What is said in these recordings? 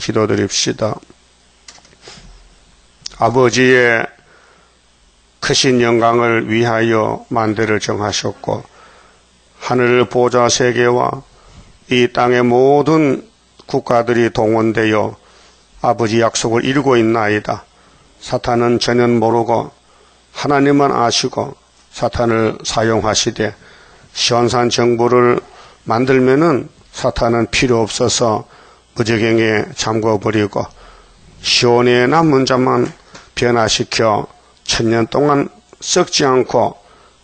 기도드립시다. 아버지의 크신 영광을 위하여 만대를 정하셨고 하늘 보좌 세계와 이 땅의 모든 국가들이 동원되어 아버지 약속을 이루고 있나이다. 사탄은 전혀 모르고 하나님만 아시고 사탄을 사용하시되 시온산 정부를 만들면은 사탄은 필요 없어서 무저갱에 잠궈버리고 시온에 남은 자만 변화시켜 1000년 동안 썩지 않고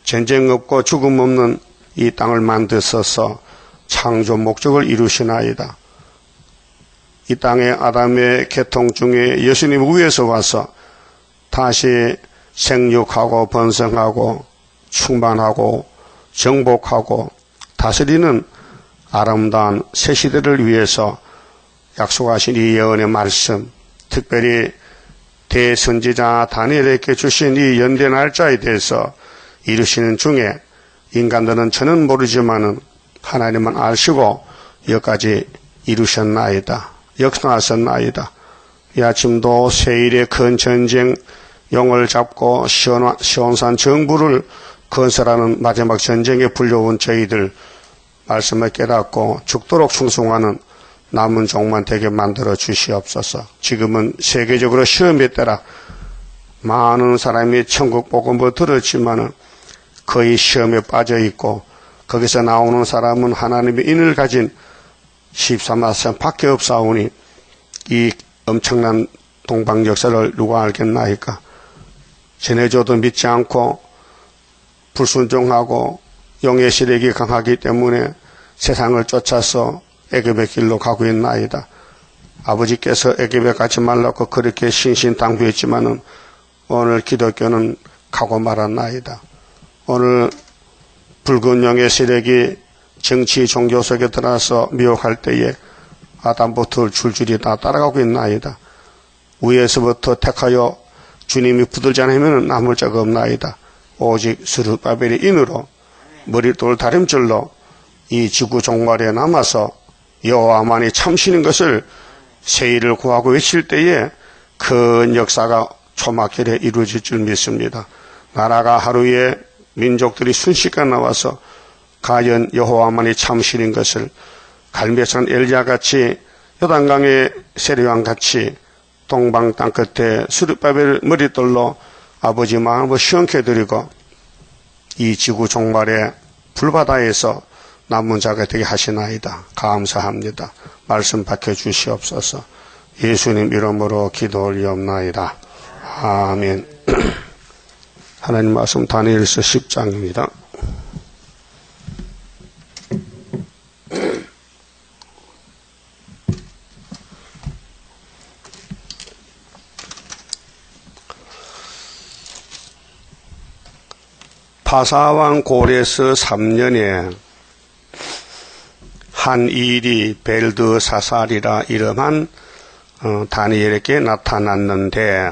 전쟁 없고 죽음 없는 이 땅을 만드셔서 창조 목적을 이루시나이다. 이 땅에 아담의 계통 중에 예수님 위에서 와서 다시 생육하고 번성하고 충만하고 정복하고 다스리는 아름다운 새 시대를 위해서 약속하신 이 예언의 말씀, 특별히 대선지자 다니엘에게 주신 이 연대 날짜에 대해서 이루시는 중에 인간들은 전혀 모르지만은 하나님은 아시고 여기까지 이루셨나이다. 역사하셨나이다. 이 아침도 세일의 큰 전쟁 용을 잡고 시온산 정부를 건설하는 마지막 전쟁에 불려온 저희들 말씀을 깨닫고 죽도록 충성하는 남은 종만 되게 만들어 주시옵소서. 지금은 세계적으로 시험의 때라 많은 사람이 천국 복음을 들었지만은 거의 시험에 빠져 있고 거기서 나오는 사람은 하나님의 인을 가진 13만 밖에 없사오니 이 엄청난 동방 역사를 누가 알겠나이까. 전해줘도 믿지 않고 불순종하고 영의 시력이 강하기 때문에 세상을 쫓아서 애굽의 길로 가고 있나이다. 아버지께서 애굽에 가지 말라고 그렇게 신신당부했지만은 오늘 기독교는 가고 말았나이다. 오늘 붉은 영의 세력이 정치 종교 속에 들어서 미혹할 때에 아담부터 줄줄이 다 따라가고 있나이다. 위에서부터 택하여 주님이 붙들지 않으면 남을 자가 없나이다. 오직 스룹바벨의 인으로 머리돌 다림질로 이 지구 종말에 남아서 여호와만이 참시는 것을 세일을 구하고 외칠 때에 큰 역사가 초막결에 이루어질 줄 믿습니다. 나라가 하루에 민족들이 순식간에 나와서 과연 여호와만이 참시는 것을 갈매산 엘리야같이 요단강의 세례왕같이 동방 땅끝에 스룹바벨 머릿돌로 아버지 마음을 시원케 드리고 이 지구 종말의 불바다에서 남은 자가 되게 하시나이다. 감사합니다. 말씀 밝혀주시옵소서. 예수님 이름으로 기도 올리옵나이다. 아멘. 하나님 말씀 다니엘서 10장입니다. 바사왕 고레스 3년에 한 일이 벨드사살이라 이름한 다니엘에게 나타났는데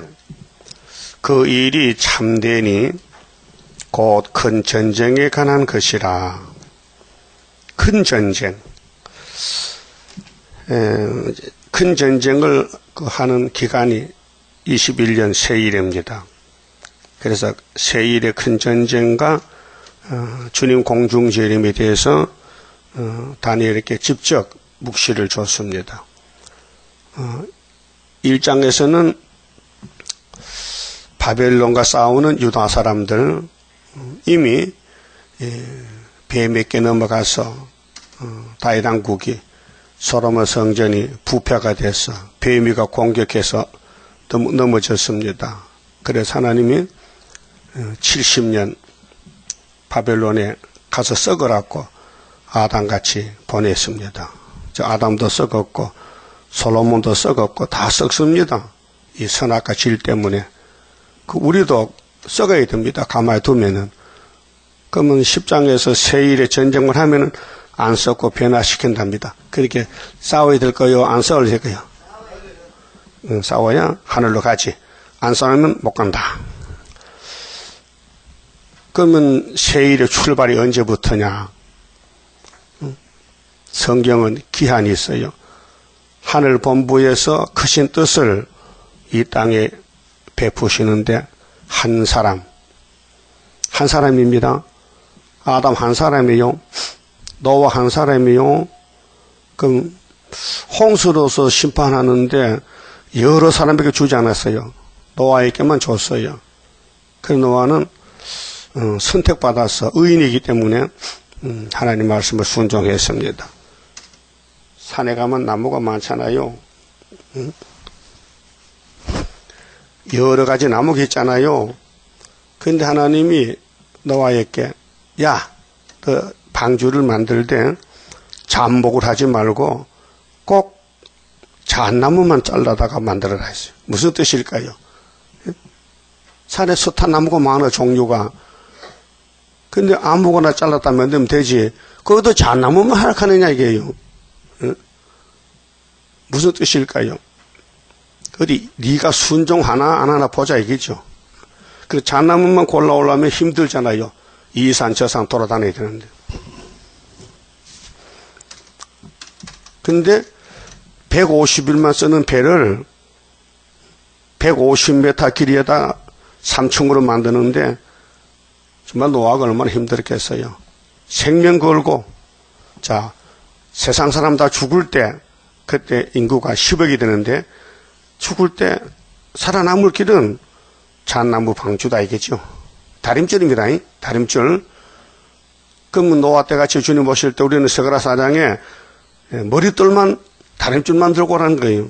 그 일이 참되니 곧 큰 전쟁에 관한 것이라. 큰 전쟁. 큰 전쟁을 하는 기간이 21년 세일입니다. 그래서 세일의 큰 전쟁과 주님 공중재림에 대해서 다니엘에게 직접 묵시를 줬습니다. 1장에서는 바벨론과 싸우는 유다 사람들 이미 뱀에게 넘어가서 다윗 왕국이 솔로몬 성전이 부패가 돼서 뱀이가 공격해서 넘어졌습니다. 그래서 하나님이 70년 바벨론에 가서 썩으라고 아담같이 보냈습니다. 아담도 썩었고 솔로몬도 썩었고 다 썩습니다. 이 선악과 질 때문에. 우리도 썩어야 됩니다. 가만히 두면은. 그러면 10장에서 세일의 전쟁을 하면은 안 썩고 변화시킨답니다. 그렇게 싸워야 될 거요? 안 싸워야 될 거요? 싸워야 하늘로 가지. 안 싸우면 못 간다. 그러면 세일의 출발이 언제부터냐? 성경은 기한이 있어요. 하늘 본부에서 크신 뜻을 이 땅에 베푸시는데 한 사람입니다. 아담 한 사람이요. 노아 한 사람이요. 그럼 홍수로서 심판하는데 여러 사람에게 주지 않았어요. 노아에게만 줬어요. 그래서 노아는 선택받아서 의인이기 때문에 하나님 말씀을 순종했습니다. 산에 가면 나무가 많잖아요. 여러 가지 나무가 있잖아요. 그런데 하나님이 노아에게 야, 너 방주를 만들 때 잠복을 하지 말고 꼭 잣나무만 잘라다가 만들어라 했어요. 무슨 뜻일까요? 산에 서탄나무가 많아, 종류가. 근데 아무거나 잘랐다 만들면 되지. 그것도 잣나무만 하락하느냐 이게요. 무슨 뜻일까요? 어디 네가 순종하나 안 하나 보자 이겠죠. 그 잣나무만 골라 올라오면 힘들잖아요. 이 산 저 산 돌아다녀야 되는데. 근데 150일만 쓰는 배를 150m 길이에다 3층으로 만드는데 정말 노아가 얼마나 힘들었겠어요. 생명 걸고, 자, 세상 사람 다 죽을 때, 그때 인구가 10억이 되는데, 죽을 때 살아남을 길은 잣나무 방주다 이겠죠. 다림줄입니다. 다림줄. 그러면 노아 때 같이 주님 오실 때 우리는 스가랴 4장에 머릿돌만, 다림줄만 들고 오라는 거예요.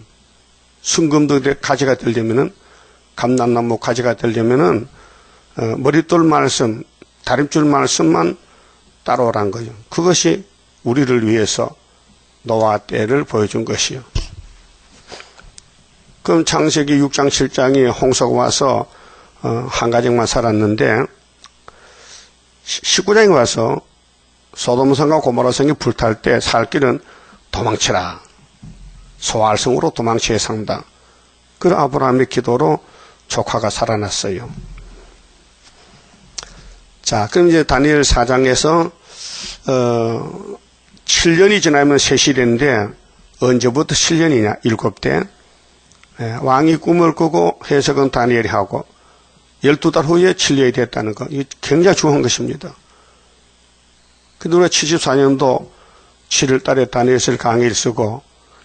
순금도 가지가 되려면은, 감람나무 가지가 되려면은, 머릿돌 말씀, 다림줄 말씀만 따라오란 거예요. 그것이 우리를 위해서 노아 때를 보여준 것이요. 그럼 창세기 6장 7장이 홍수가 와서 한 가정만 살았는데 19장에 와서 소돔성과 고모라성이 불탈 때 살 길은 도망치라. 소알성으로 도망치에 상다. 그 아브라함의 기도로 조카가 살아났어요. 자, 그럼 이제 다니엘 4장에서 7년이 지나면 세시대인데 언제부터 7년이냐? 7대. 왕이 꿈을 꾸고 해석은 다니엘이 하고 12달 후에 7년이 됐다는 거. 이게 굉장히 중요한 것입니다. 근데 우리가 74년도 7월 달에 다니엘서 강의를 쓰고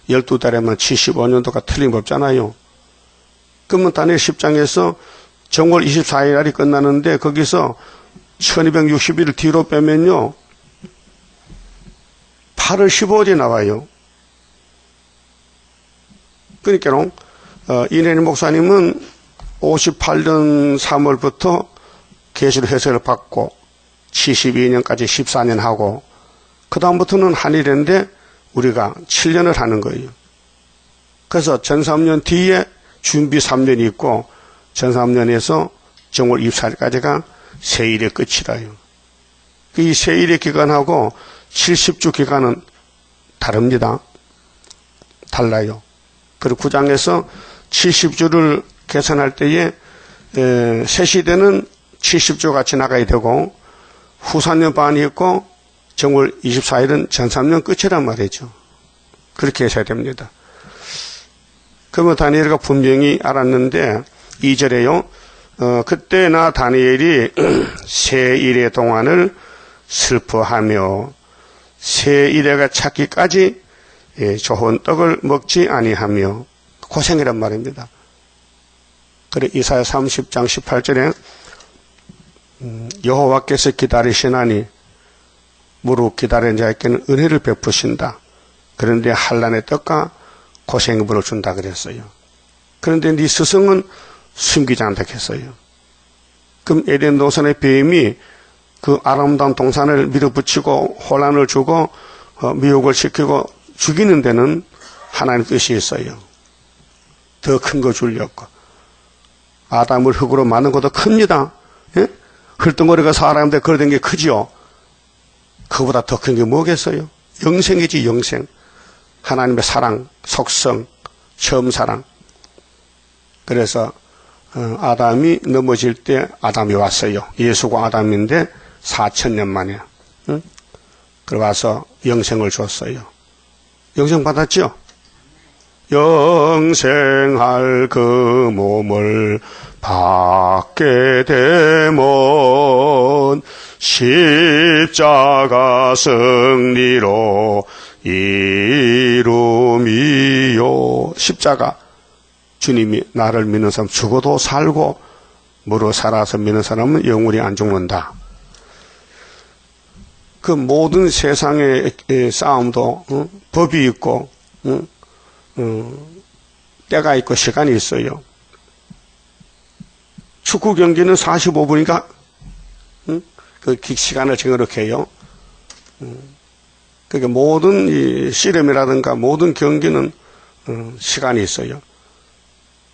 12달에만 75년도가 틀림없잖아요. 그러면 다니엘 10장에서 정월 24일 날이 끝나는데 거기서 1260일 뒤로 빼면요 8월 15일이 나와요. 그러니까 이내리 목사님은 58년 3월부터 계시로 해석을 받고 72년까지 14년 하고 그 다음부터는 한일인데 우리가 7년을 하는 거예요. 그래서 전 3년 뒤에 준비 3년이 있고 전 3년에서 정월 24일까지가 세일의 끝이라요. 이 세일의 기간하고 70주 기간은 다릅니다. 달라요. 그리고 9장에서 70주를 계산할 때에 새 시대는 70주가 지나가야 되고 후산년 반이 있고 정월 24일은 전 3년 끝이란 말이죠. 그렇게 해야 됩니다. 그러면 다니엘가 분명히 알았는데 2절에요. 그때 나 다니엘이 새 일의 동안을 슬퍼하며 새 일해가 찾기까지 좋은 떡을 먹지 아니하며 고생이란 말입니다. 그래 이사야 30장 18절에 여호와께서 기다리시나니 무릇 기다린 자에게는 은혜를 베푸신다. 그런데 한란의 떡과 고생의 물을 준다 그랬어요. 그런데 네 스승은 숨기지 않다 했어요. 그럼 에덴 동산의 뱀이 그 아름다운 동산을 밀어붙이고 혼란을 주고 미혹을 시키고 죽이는 데는 하나님 뜻이 있어요. 더 큰 거 주려고. 아담을 흙으로 만든 것도 큽니다. 예? 흘덩거리가 사람한테 걸어댄 게 크지요. 그보다 더 큰 게 뭐겠어요? 영생이지 영생. 하나님의 사랑, 속성, 처음 사랑. 그래서 아담이 넘어질 때 아담이 왔어요. 예수가 아담인데 4000년 만에. 그래 와서 영생을 줬어요. 영생 받았죠? 영생할 그 몸을 받게 되면 십자가 승리로 이루미요. 십자가, 주님이 나를 믿는 사람 죽어도 살고 무릇 살아서 믿는 사람은 영원히 안 죽는다. 그 모든 세상의 싸움도 법이 있고 때가 있고 시간이 있어요. 축구 경기는 45분이니까 그 시간을 정해놓게 해요. 그러니까 모든 이 씨름이라든가 모든 경기는 시간이 있어요.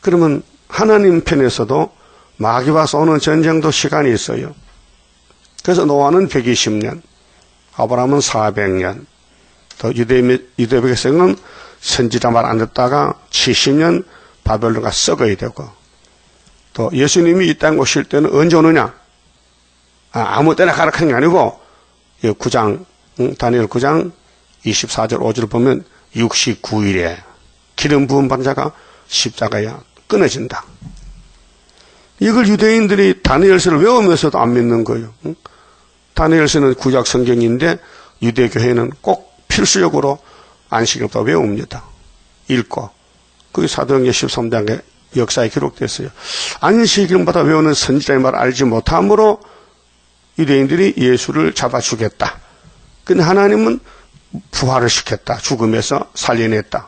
그러면 하나님 편에서도 마귀와 싸우는 전쟁도 시간이 있어요. 그래서 노아는 120년, 아브라함은 400년, 또 유대 백성은 선지자 말 안 듣다가 70년 바벨론가 썩어야 되고, 또 예수님이 이 땅에 오실 때는 언제 오느냐? 아무 때나 가라 하는 게 아니고 9장, 다니엘 9장 24절 5절 보면 69일에 기름 부은 받은 자가 십자가에 끊어진다. 이걸 유대인들이 다니엘서를 외우면서도 안 믿는 거예요. 다니엘서는 구약 성경인데 유대교회는 꼭 필수적으로 안식일부터 외웁니다. 읽고. 그게 사도행전 13장의 역사에 기록됐어요. 안식일마다 외우는 선지자의 말을 알지 못함으로 유대인들이 예수를 잡아 주겠다. 근데 하나님은 부활을 시켰다. 죽음에서 살려냈다.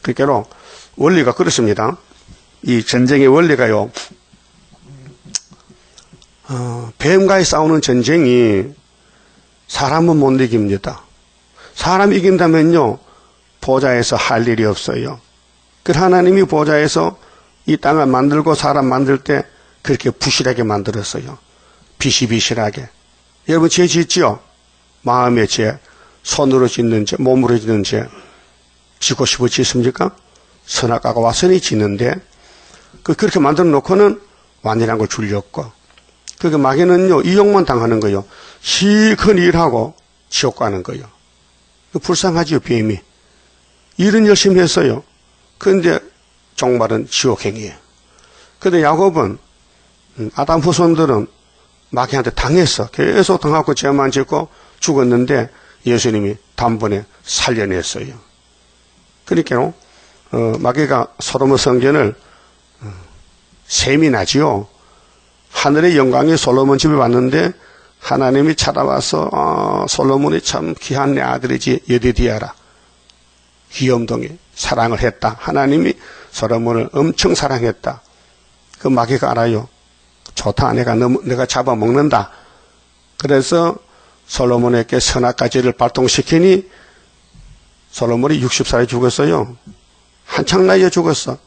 그러니까 원리가 그렇습니다. 이 전쟁의 원리가요. 뱀과의 싸우는 전쟁이 사람은 못 이깁니다. 사람 이긴다면요. 보좌에서 할 일이 없어요. 그 하나님이 보좌에서 이 땅을 만들고 사람 만들 때 그렇게 부실하게 만들었어요. 비실비실하게. 여러분 죄 짓지요? 마음의 죄, 손으로 짓는 죄, 몸으로 짓는 죄. 짓고 싶어 짓습니까? 선악과가 와서니 짓는데 그렇게 만들어 놓고는 완전한 걸 줄였고 그게 마귀는요 이용만 당하는 거예요. 시큰 일하고 지옥 가는 거예요. 불쌍하지요 뱀이. 일은 열심히 했어요. 그런데 종말은 지옥행이에요. 그런데 야곱은 아담 후손들은 마귀한테 당했어. 계속 당하고 죄만 짓고 죽었는데 예수님이 단번에 살려냈어요. 그러니까 마귀가 소돔의 성전을 셈이 나지요. 하늘의 영광이 솔로몬 집에 왔는데 하나님이 찾아와서 솔로몬이 참 귀한 내 아들이지 여디디아라. 귀염둥이 사랑을 했다. 하나님이 솔로몬을 엄청 사랑했다. 그 마귀가 알아요. 좋다. 내가 잡아먹는다. 그래서 솔로몬에게 선악과제를 발동시키니 솔로몬이 60살에 죽었어요. 한창 나이에 죽었어.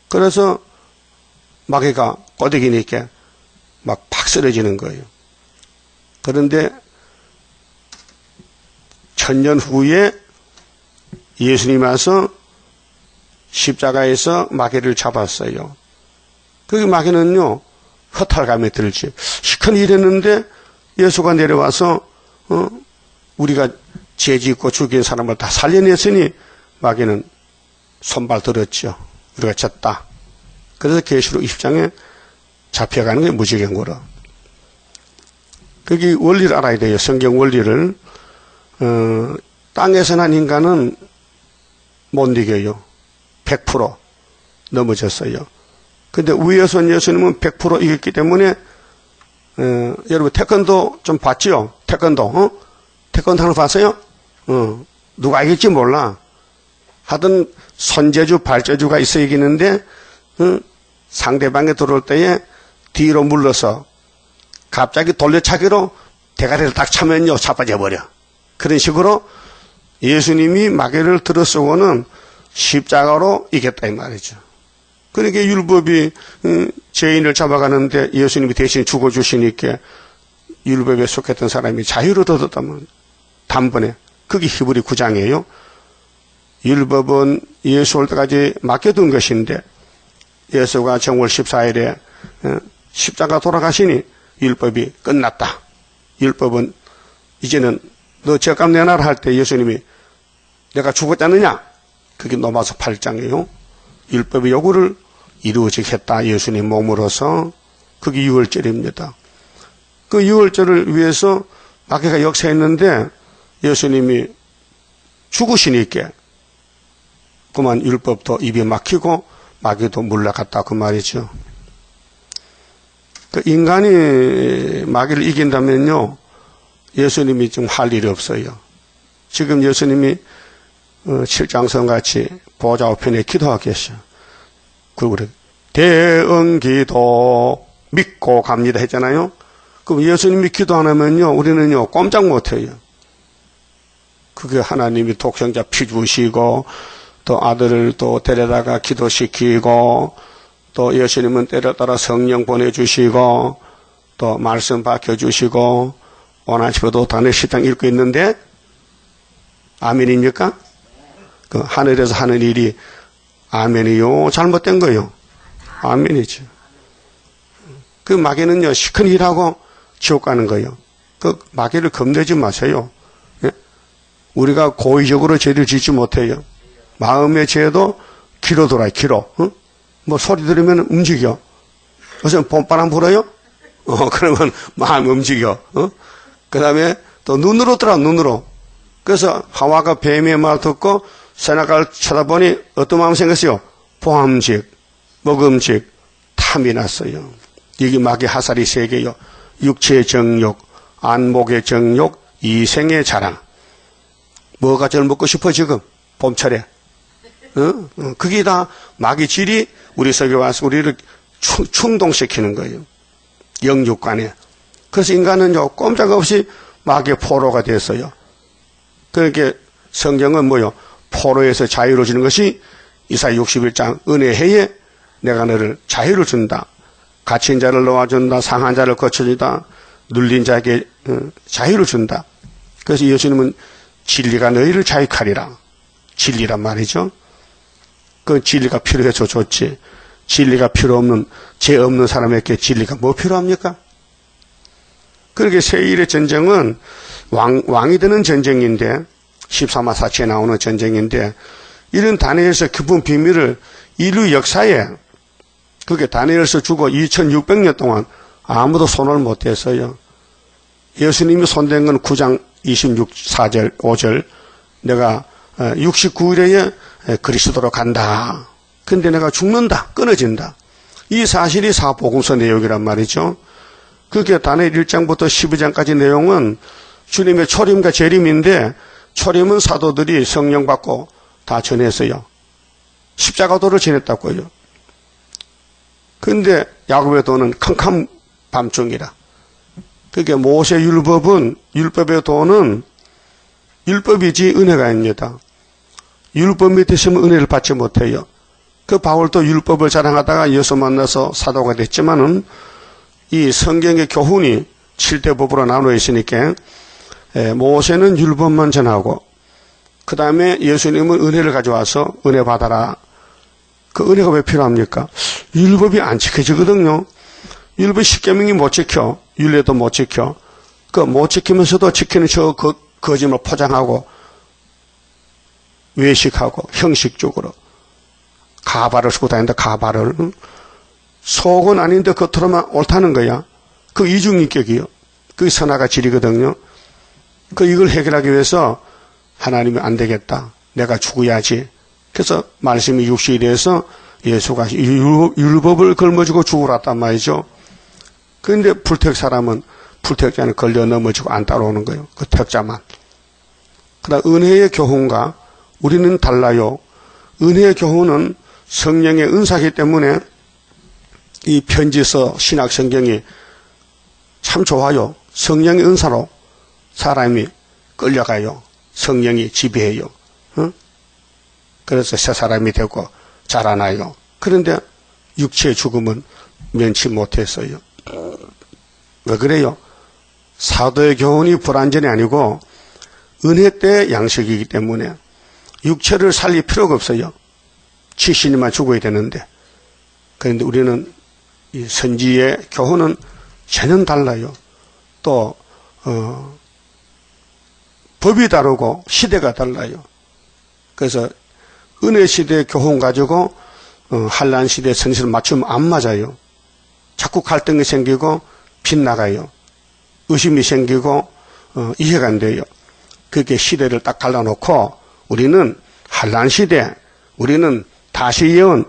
그래서 마귀가 꼬드기니까 막 팍 쓰러지는 거예요. 그런데 1000년 후에 예수님이 와서 십자가에서 마귀를 잡았어요. 그 마귀는요 허탈감에 들지. 시큰 일했는데 예수가 내려와서 우리가 죄 짓고 죽인 사람을 다 살려냈으니 마귀는 손발 들었죠. 우리가 졌다. 그래서 계시록 20장에 잡혀가는 게 무지경고로. 그게 원리를 알아야 돼요. 성경 원리를. 땅에서 난 인간은 못 이겨요. 100% 넘어졌어요. 근데 위에서 온 예수님은 100% 이겼기 때문에 여러분 태권도 좀 봤죠? 태권도 태권도 하는 거 봤어요? 누가 이길지 몰라. 하여튼 손재주 발재주가 있어 이기는데 상대방에 들어올 때에 뒤로 물러서 갑자기 돌려차기로 대가리를 딱 차면요 자빠져 버려. 그런 식으로 예수님이 마귀를 들어쓰고는 십자가로 이겼다 이 말이죠. 그러니까 율법이 죄인을 잡아가는데 예수님이 대신 죽어주시니까 율법에 속했던 사람이 자유를 얻었다면 단번에 그게 히브리 9장이에요. 율법은 예수 올 때까지 맡겨둔 것인데 예수가 정월 14일에 십자가 돌아가시니 율법이 끝났다. 율법은 이제는 너 죄값 내놔라 할 때 예수님이 내가 죽었지 않느냐? 그게 로마서 8장이에요. 율법의 요구를 이루어지게 했다. 예수님 몸으로서. 그게 유월절입니다. 그 유월절을 위해서 마귀가 역사했는데 예수님이 죽으시니까 그만 율법도 입이 막히고 마귀도 물러갔다 그 말이죠. 그 인간이 마귀를 이긴다면요 예수님이 지금 할 일이 없어요. 지금 예수님이 칠장성같이 보좌 우편에 기도하고 계셔. 그리고 그래 대응기도 믿고 갑니다 했잖아요. 그럼 예수님이 기도 안 하면요 우리는요 꼼짝 못해요. 그게 하나님이 독생자 피 주시고 또 아들을 또 데려다가 기도시키고 또 예수님은 때려 따라 성령 보내주시고 또 말씀 밝혀주시고 원하시고도 단일 10장 읽고 있는데 아멘입니까? 그 하늘에서 하는 일이 아멘이요 잘못된 거요. 아멘이죠. 그 마귀는요 시큰 일하고 지옥 가는 거예요. 그 마귀를 겁내지 마세요. 예? 우리가 고의적으로 죄를 짓지 못해요. 마음의 죄도 귀로 돌아요. 귀로. 어? 뭐 소리 들으면 움직여. 무슨 봄바람 불어요? 그러면 마음 움직여. 그 다음에 또 눈으로 들어 눈으로. 그래서 하와가 뱀의 말 듣고 새나가를 쳐다보니 어떤 마음 생겼어요? 보암직, 먹음직, 탐이 났어요. 여기 마귀 하살이 3개요. 육체의 정욕, 안목의 정욕, 이생의 자랑. 뭐가 제일 먹고 싶어 지금? 봄철에. 그게 다 마귀 질이 우리 속에 와서 우리를 충동시키는 거예요. 영육간에. 그래서 인간은요 꼼짝없이 마귀의 포로가 됐어요. 그러니까 성경은 뭐요? 포로에서 자유로워지는 것이 이사야 61장 은혜해에 내가 너를 자유를 준다. 갇힌 자를 놓아준다. 상한 자를 거쳐준다. 눌린 자에게 자유를 준다. 그래서 예수님은 진리가 너희를 자유하리라. 진리란 말이죠. 그 진리가 필요해서 좋지. 진리가 필요 없는 죄 없는 사람에게 진리가 뭐 필요합니까? 그렇게 세일의 전쟁은 왕이 되는 전쟁인데 14마 사치에 나오는 전쟁인데 이런 다니엘서 깊은 비밀을 인류 역사에 그게 다니엘서 죽어 2600년 동안 아무도 손을 못 댔어요. 예수님이 손댄 건 9장 26, 5절 내가 69일에 그리스도로 간다. 근데 내가 죽는다. 끊어진다. 이 사실이 사복음서 내용이란 말이죠. 그게 다니엘 1장부터 12장까지 내용은 주님의 초림과 재림인데 초림은 사도들이 성령 받고 다 전했어요. 십자가도를 지냈다고요. 근데 야곱의 도는 캄캄 밤중이라. 그게 모세 율법은 율법의 도는 율법이지 은혜가 아닙니다. 율법 밑에 있으면 은혜를 받지 못해요. 그 바울도 율법을 자랑하다가 예수 만나서 사도가 됐지만은 이 성경의 교훈이 7대 법으로 나누어 있으니까 모세는 율법만 전하고 그 다음에 예수님은 은혜를 가져와서 은혜 받아라. 그 은혜가 왜 필요합니까? 율법이 안 지켜지거든요. 율법 10계명이 못 지켜. 율례도 못 지켜. 그 못 지키면서도 지키는 저 거짓말 포장하고 외식하고 형식적으로 가발을 쓰고 다닌다. 가발을. 속은 아닌데 겉으로만 옳다는 거야. 그 이중인격이요. 그게 선화가 질이거든요. 이걸 해결하기 위해서 하나님이 안 되겠다. 내가 죽어야지. 그래서 말씀이 육신이 돼서 예수가 율법을 걸머지고 죽으랐단 말이죠. 그런데 불택 사람은 불택자는 걸려 넘어지고 안 따라오는 거예요. 그 택자만. 그다음 은혜의 교훈과 우리는 달라요. 은혜의 교훈은 성령의 은사이기 때문에 이 편지서 신약 성경이 참 좋아요. 성령의 은사로 사람이 끌려가요. 성령이 지배해요. 그래서 새 사람이 되고 자라나요. 그런데 육체의 죽음은 면치 못했어요. 왜 그래요? 사도의 교훈이 불완전이 아니고 은혜 때 양식이기 때문에 육체를 살릴 필요가 없어요. 70년만 죽어야 되는데. 그런데 우리는 이 선지의 교훈은 전혀 달라요. 또 법이 다르고 시대가 달라요. 그래서 은혜 시대 교훈 가지고 한란 시대 선지를 맞추면 안 맞아요. 자꾸 갈등이 생기고 빗나가요. 의심이 생기고 이해가 안 돼요. 그렇게 시대를 딱 갈라놓고 우리는 한란 시대, 우리는 다시 예언.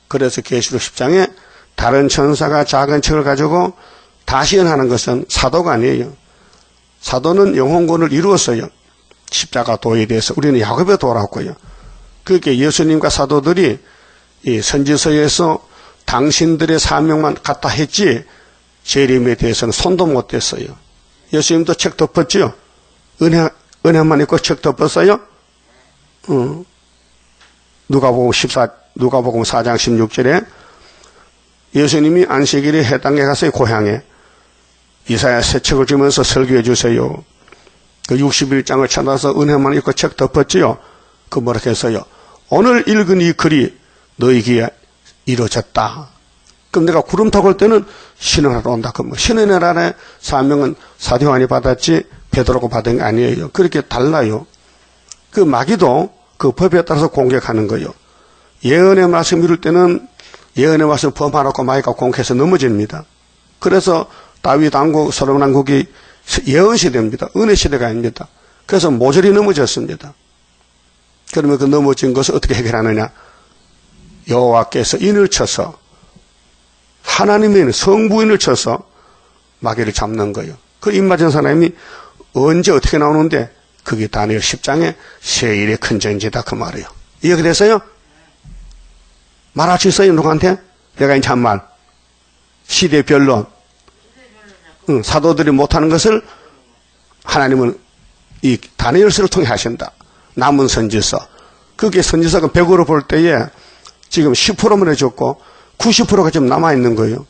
그래서 계시록 10장에 다른 천사가 작은 책을 가지고 다시 예언하는 것은 사도가 아니에요. 사도는 영혼권을 이루었어요. 십자가 도에 대해서 우리는 야곱의 도라고요. 그렇게 예수님과 사도들이 이 선지서에서 당신들의 사명만 갖다 했지 재림에 대해서는 손도 못 댔어요. 예수님도 책 덮었죠. 은혜만 있고 책 덮었어요. 누가복음 4장 16절에 예수님이 안식일에 해당에 가서 고향에 이사야 새 책을 주면서 설교해 주세요. 그 61장을 찾아서 은혜만 있고 책 덮었지요. 그 뭐라 했어요? 오늘 읽은 이 글이 너희에게 이루어졌다. 그럼 내가 구름 타고 올 때는 신원하러 온다. 그럼 신의 나라의 사명은 사도 요한이 받았지 베드로가 받은 게 아니에요. 그렇게 달라요. 그 마귀도 그 법에 따라서 공격하는 거예요. 예언의 말씀 이룰 때는 예언의 말씀 범하라고 마귀가 공격해서 넘어집니다. 그래서 다윗 왕국, 솔로몬 왕국이 예언 시대입니다. 은혜 시대가 아닙니다. 그래서 모조리 넘어졌습니다. 그러면 그 넘어진 것을 어떻게 해결하느냐? 여호와께서 인을 쳐서 하나님의 성부인을 쳐서 마귀를 잡는 거예요. 그 입맞은 사람이 언제 어떻게 나오는데 그게 다니엘 10장에 세일의 큰 전지다 그 말이에요. 이해가 됐어요? 말할 수 있어요? 누구한테? 내가 이제 한 말. 시대 변론. 사도들이 못하는 것을 하나님은 이 다니엘서를 통해 하신다. 남은 선지서. 그게 선지서가 100으로 볼 때에 지금 10%만 해줬고 90%가 지금 남아있는 거예요.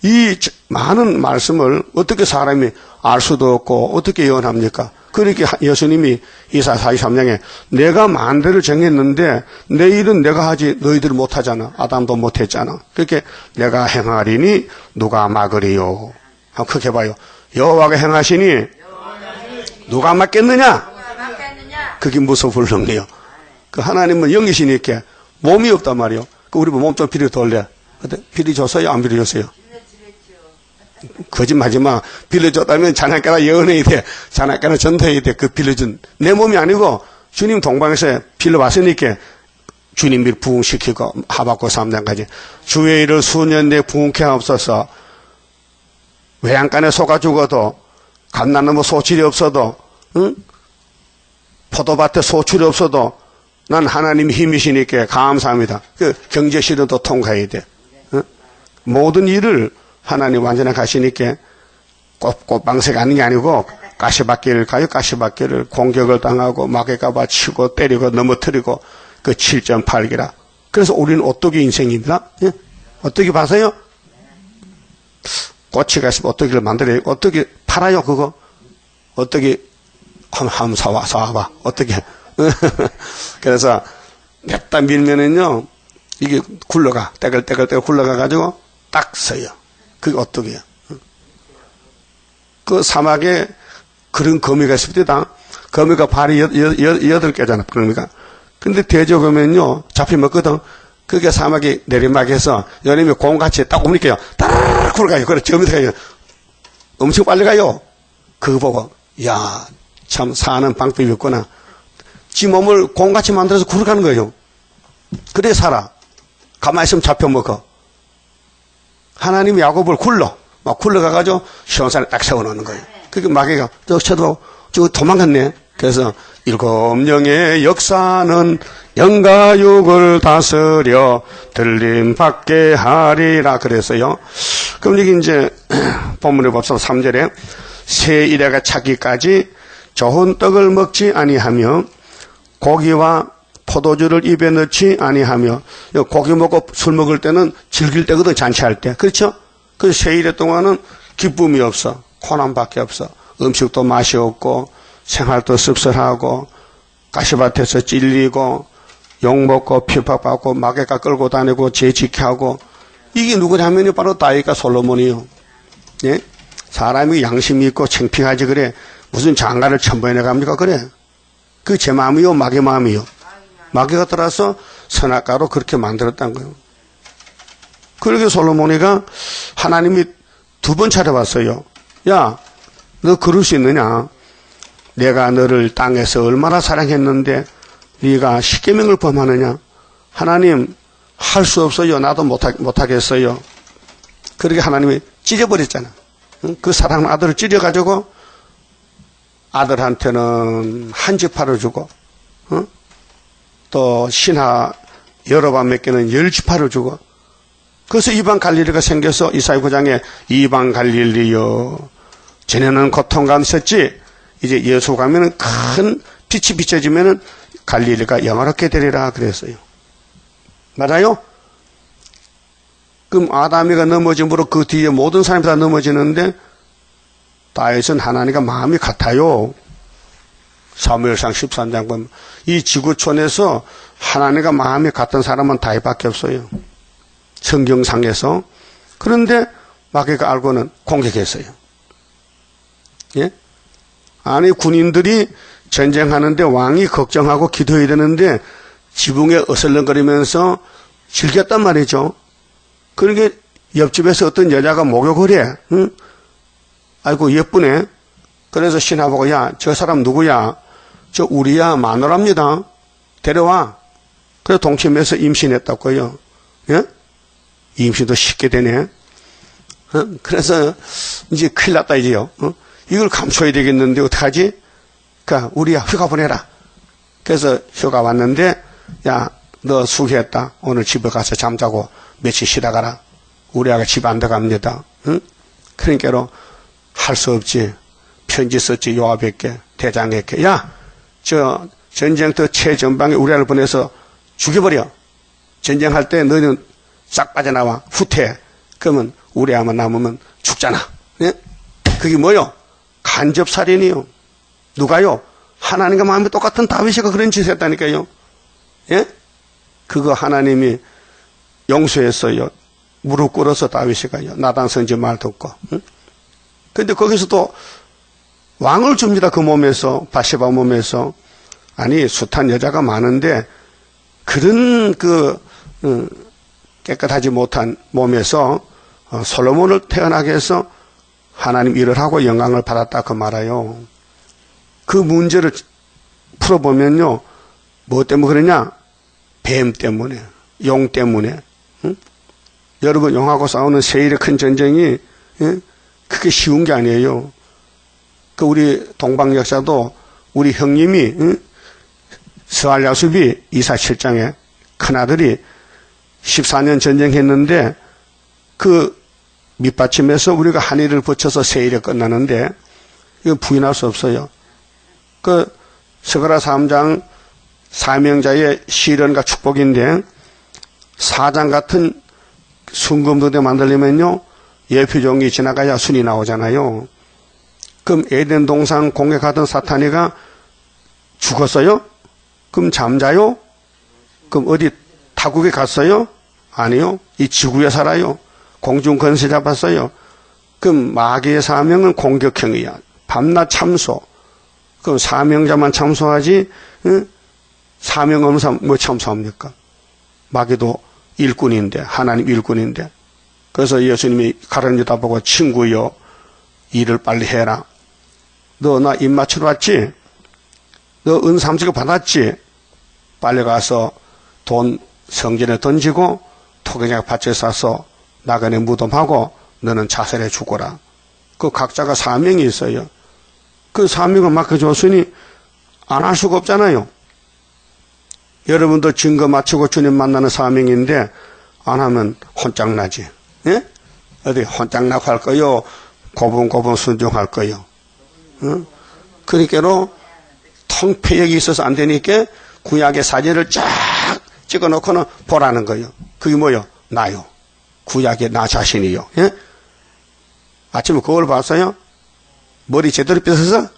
이 많은 말씀을 어떻게 사람이 알 수도 없고 어떻게 예언합니까? 그렇게 예수님이 이사야 43장에 내가 만대를 정했는데 내 일은 내가 하지 너희들이 못하잖아. 아담도 못했잖아. 그렇게 내가 행하리니 누가 막으리요. 한번 크게 봐요. 여호와가 행하시니 누가 막겠느냐? 그게 무슨 불능이요. 그 하나님은 영이시니까 몸이 없단 말이요. 그 우리 몸 좀 비리 돌려. 비리 줬어요? 안 비리 줬어요? 거짓말하지 마. 빌려줬다면 자나깨나 예언해야 돼. 자나깨나 전도해야 돼. 그 빌려준 내 몸이 아니고 주님 동방에서 빌려왔으니까 주님이 부흥시키고 하박국 3장까지 주의 일을 수년 내에 부흥케 하옵소서. 외양간에 소가 죽어도 감나무 소출이 없어도 포도밭에 소출이 없어도 난 하나님이 힘이시니까 감사합니다. 그 경제실현도 통과해야 돼. 모든 일을 하나님 완전하게 가시니까 꽃방새가 아닌 게 아니고 가시밭길을 가요. 가시밭길을 공격을 당하고 마귀가 치고 때리고 넘어뜨리고 그 7.8기라. 그래서 우리는 오뚜기 인생입니다. 예? 오뚜기 봐서요. 꼬치가 있으면 오뚜기를 만들어요. 오뚜기 팔아요 그거. 오뚜기 한번 사와봐. 어떻게. 그래서 냅다 밀면은요 이게 굴러가. 떼글떼글 굴러가가지고 딱 서요. 그게 어떻게요? 그 사막에 그런 거미가 있습니다. 거미가 발이 8개잖아, 거미가. 근데 대적하면요, 잡혀먹거든. 그게 사막이 내리막에서 여름에 공같이 딱 오니까요, 따라락 굴러가요. 그래, 저 밑에 가요. 엄청 빨리 가요. 그거 보고, 야, 참 사는 방법이 없구나. 지 몸을 공같이 만들어서 굴러가는 거예요. 그래 살아. 가만히 있으면 잡혀먹어. 하나님이 야곱을 막 굴러가가지고 시온산에 딱 세워놓는 거예요. 그게 마귀가 저 도망갔네. 그래서 7영의 역사는 영과 육을 다스려 들림 받게 하리라 그랬어요. 그럼 여기 이제 본문에 봅시다. 3절에 새 이래가 차기까지 좋은 떡을 먹지 아니하며 고기와 포도주를 입에 넣지 아니하며 고기 먹고 술 먹을 때는 즐길 때거든. 잔치할 때. 그렇죠? 그 세일에 동안은 기쁨이 없어. 고난밖에 없어. 음식도 맛이 없고 생활도 씁쓸하고 가시밭에서 찔리고 욕먹고 핍박받고 마귀가 끌고 다니고 재직하고 이게 누구냐면요 바로 다윗과 솔로몬이요. 예? 사람이 양심이 있고 창피하지 그래. 무슨 장가를 천번에 갑니까 그래. 그 제 마음이요 마귀 마음이요. 마귀가 들어서 선악과로 그렇게 만들었다는 거예요. 그러게 솔로몬이가 하나님이 2번 찾아봤어요. 야, 너 그럴 수 있느냐? 내가 너를 땅에서 얼마나 사랑했는데 네가 십계명을 범하느냐? 하나님, 할 수 없어요. 나도 못하겠어요. 그렇게 하나님이 찢어버렸잖아. 그 사랑하는 아들을 찢어가지고 아들한테는 한 지파를 주고 또 신하 여러 반 몇 개는 10지파를 주고 그래서 이방 갈릴리가 생겨서 이사야 9장에 이방 갈릴리여 전에는 고통가 있었지 이제 예수 가면은 큰 빛이 비춰지면은 갈릴리가 영화롭게 되리라 그랬어요. 맞아요? 그럼 아담이가 넘어짐으로 그 뒤에 모든 사람이 다 넘어지는데 다윗은 하나님과 마음이 같아요. 사무엘상 13장 보면 이 지구촌에서 하나님과 마음이 같은 사람은 다윗밖에 없어요. 성경상에서. 그런데 마귀가 알고는 공격했어요. 예? 아니 군인들이 전쟁하는데 왕이 걱정하고 기도해야 되는데 지붕에 어슬렁거리면서 즐겼단 말이죠. 그러게 옆집에서 어떤 여자가 목욕을 해. 응? 아이고 예쁘네. 그래서 신하보고 야, 저 사람 누구야? 저 우리야 마누라입니다. 데려와. 그래서 동침해서 임신했다고요. 예? 임신도 쉽게 되네. 그래서 이제 큰일 났다 이제요. 이걸 감춰야 되겠는데 어떡하지? 그러니까 우리야 휴가 보내라. 그래서 휴가 왔는데 야, 너 수고했다. 오늘 집에 가서 잠자고 며칠 쉬다 가라. 우리 아가 집 안 들어갑니다. 응? 그러니까 할 수 없지. 편지 썼지 요압에게 대장에게. 야, 저 전쟁터 최전방에 우리 아를 보내서 죽여버려. 전쟁할 때 너는 싹 빠져나와. 후퇴. 그러면 우리 아만 남으면 죽잖아. 예? 그게 뭐요? 간접살인이요. 누가요? 하나님과 마음이 똑같은 다윗이가 그런 짓을 했다니까요. 예? 그거 하나님이 용서했어요. 무릎 꿇어서 다윗이가요. 나단 선지 말 듣고. 응? 근데 거기서 또 왕을 줍니다. 그 몸에서, 바세바 몸에서. 아니, 숱한 여자가 많은데 그런 깨끗하지 못한 몸에서 솔로몬을 태어나게 해서 하나님 일을 하고 영광을 받았다 그 말아요. 그 문제를 풀어보면요. 뭐 때문에 그러냐? 뱀 때문에, 용 때문에. 응? 여러분 용하고 싸우는 세일의 큰 전쟁이 그게 쉬운 게 아니에요. 그 우리 동방 역사도 우리 형님이 스알야수비 이사 7장에 큰아들이 14년 전쟁했는데 그 밑받침에서 우리가 한일을 붙여서 세일에 끝나는데 이거 부인할 수 없어요. 그 스가랴 3장 사명자의 시련과 축복인데 사장 같은 순금도대 만들려면요 예표종이 지나가야 순이 나오잖아요. 그럼 에덴 동산 공격하던 사탄이가 죽었어요? 그럼 잠자요? 그럼 어디 타국에 갔어요? 아니요. 이 지구에 살아요. 공중 권세 잡았어요. 그럼 마귀의 사명은 공격형이야. 밤낮 참소. 그럼 사명자만 참소하지 사명 없는 사람 뭐 참소합니까? 마귀도 일꾼인데 하나님 일꾼인데 그래서 예수님이 가르쳐다 보고 친구여 일을 빨리 해라. 너 나 입 맞추러 왔지? 너 은 30개 받았지? 빨리 가서 돈 성전에 던지고 토기장 밭에 싸서 나그네 무덤하고 너는 자살해 죽어라. 그 각자가 사명이 있어요. 그 사명을 맡겨줬으니 안 할 수가 없잖아요. 여러분도 증거 마치고 주님 만나는 사명인데 안 하면 혼짝나지. 예? 어디 혼짝나고 할 거요? 고분고분 순종할 거요? 응? 그러니까로 통폐역이 있어서 안 되니까 구약의 사진을 쫙 찍어놓고는 보라는 거요. 그게 뭐요? 나요. 구약의 나 자신이요. 예? 아침에 거울 봤어요? 머리 제대로 빗어서?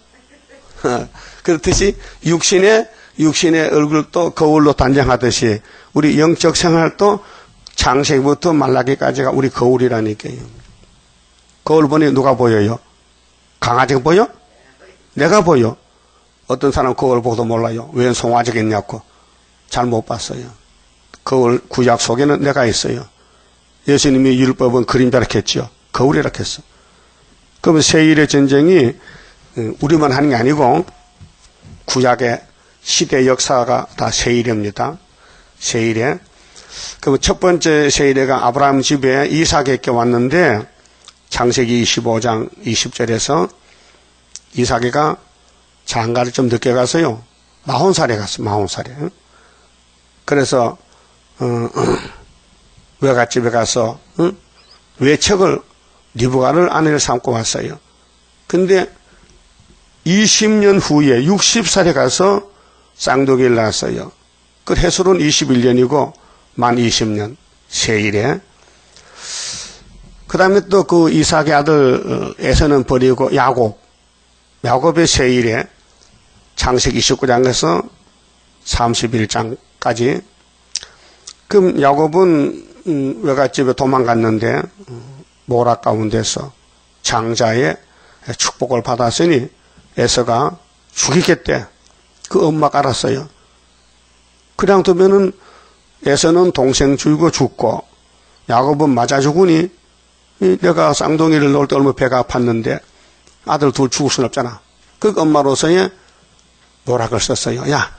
그렇듯이 육신의 얼굴도 거울로 단장하듯이 우리 영적 생활도 창세기부터 말라기까지가 우리 거울이라니까요. 거울 보니 누가 보여요? 강아지가 보여? 내가 보여. 어떤 사람 거울 보고도 몰라요. 왜 송아지가 있냐고. 잘 못 봤어요. 거울 구약 속에는 내가 있어요. 예수님이 율법은 그림자라 했죠. 거울이라 했어. 그러면 세일의 전쟁이 우리만 하는 게 아니고 구약의 시대 역사가 다 세일입니다. 세일에. 그럼 첫 번째 세일회가 아브라함 집에 이삭에게 왔는데 창세기 25장 20절에서 이삭이가 장가를 좀 늦게 가서요. 40살에 갔어. 40살에. 그래서 외갓집에 가서 외척을 리브가를 아내를 삼고 왔어요. 근데 20년 후에 60살에 가서 쌍둥이를 낳았어요. 그 해수로는 21년이고 만 20년 세일에. 그 다음에 또 그 이삭의 아들 에서는 버리고 야곱의 세일에 창세기 29장에서 31장까지. 그럼 야곱은 외갓집에 도망갔는데 모락 가운데서 장자의 축복을 받았으니 에서가 죽이겠대. 그 엄마가 알았어요. 그냥 두면은 에서는 동생 죽고 야곱은 맞아 죽으니 내가 쌍둥이를 놓을 때 얼마나 배가 아팠는데 아들 둘 죽을 수는 없잖아. 그 엄마로서의 모락을 썼어요. 야,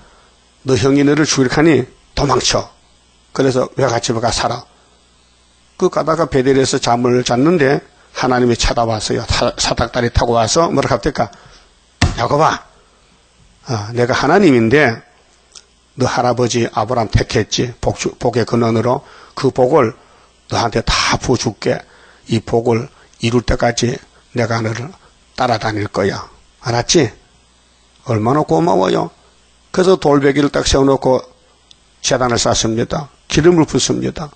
너 형이 너를 죽일까니 도망쳐. 그래서 외갓집에 가 살아. 그 가다가 베델에서 잠을 잤는데 하나님이 찾아왔어요. 사닥다리 타고 와서 뭐라 합니까? 야곱아, 내가 하나님인데 너 할아버지 아브라함 택했지. 복의 근원으로 그 복을 너한테 다 부어줄게. 이 복을 이룰 때까지 내가 너를 따라다닐 거야. 알았지? 얼마나 고마워요. 그래서 돌베개를 딱 세워놓고 제단을 쌓습니다. 기름을 붓습니다.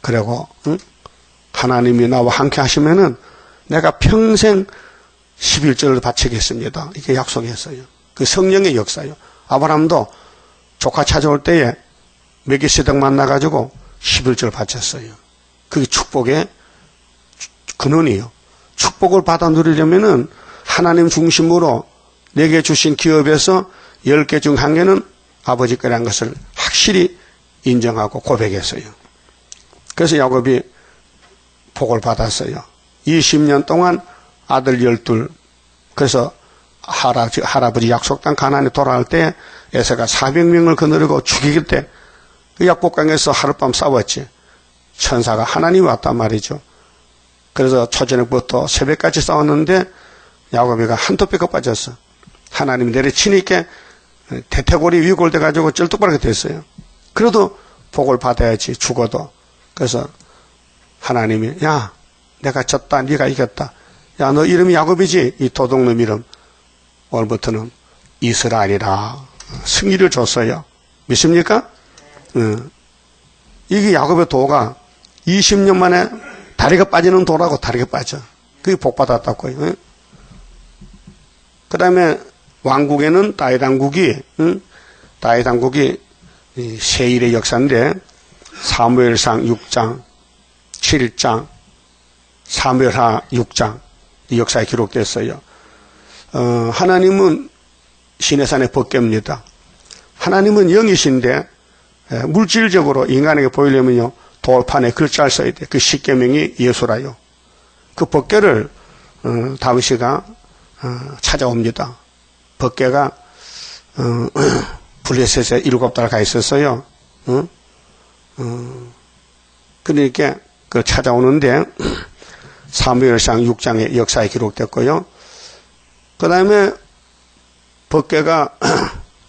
그리고 하나님이 나와 함께 하시면은 내가 평생 11절을 바치겠습니다. 이게 약속했어요. 그 성령의 역사요. 아브라함도 조카 찾아올 때에 멜기세덱 만나가지고 11절 바쳤어요. 그게 축복의 근원이에요. 축복을 받아 누리려면은 하나님 중심으로 내게 주신 기업에서 10개 중 한 개는 아버지 거라는 것을 확실히 인정하고 고백했어요. 그래서 야곱이 복을 받았어요. 20년 동안 아들 12. 그래서 할아버지 약속 땅 가나안에 돌아올 때 에서가 400명을 거느리고 죽이겠대. 그 약복강에서 하룻밤 싸웠지. 천사가 하나님이 왔단 말이죠. 그래서 초저녁부터 새벽까지 싸웠는데 야곱이가 한톱 뼈가 빠졌어. 하나님이 내려치니까 대퇴골이 위골돼 가지고 쩔뚝바르게 됐어요. 그래도 복을 받아야지, 죽어도. 그래서 하나님이 야, 내가 졌다, 네가 이겼다. 야, 너 이름이 야곱이지? 이 도둑놈 이름. 오늘부터는 이스라엘이라 승리를 줬어요. 믿습니까? 이게 야곱의 도가 20년 만에 다리가 빠지는 도라고. 다리가 빠져. 그게 복 받았다고요. 그 다음에 왕국에는 다윗 왕국이 세일의 역사인데 사무엘상 6장, 7장, 사무엘하 6장 이 역사에 기록됐어요. 하나님은 시내산의 법궤입니다. 하나님은 영이신데 물질적으로 인간에게 보이려면요 돌판에 글자를 써야 돼. 그 십계명이 예수라요. 그 법궤를 다윗이가 찾아옵니다. 법궤가 블레셋에 7달 가 있었어요. 그러니까 그 찾아오는데 사무엘상 6장의 역사에 기록됐고요. 그 다음에 법궤가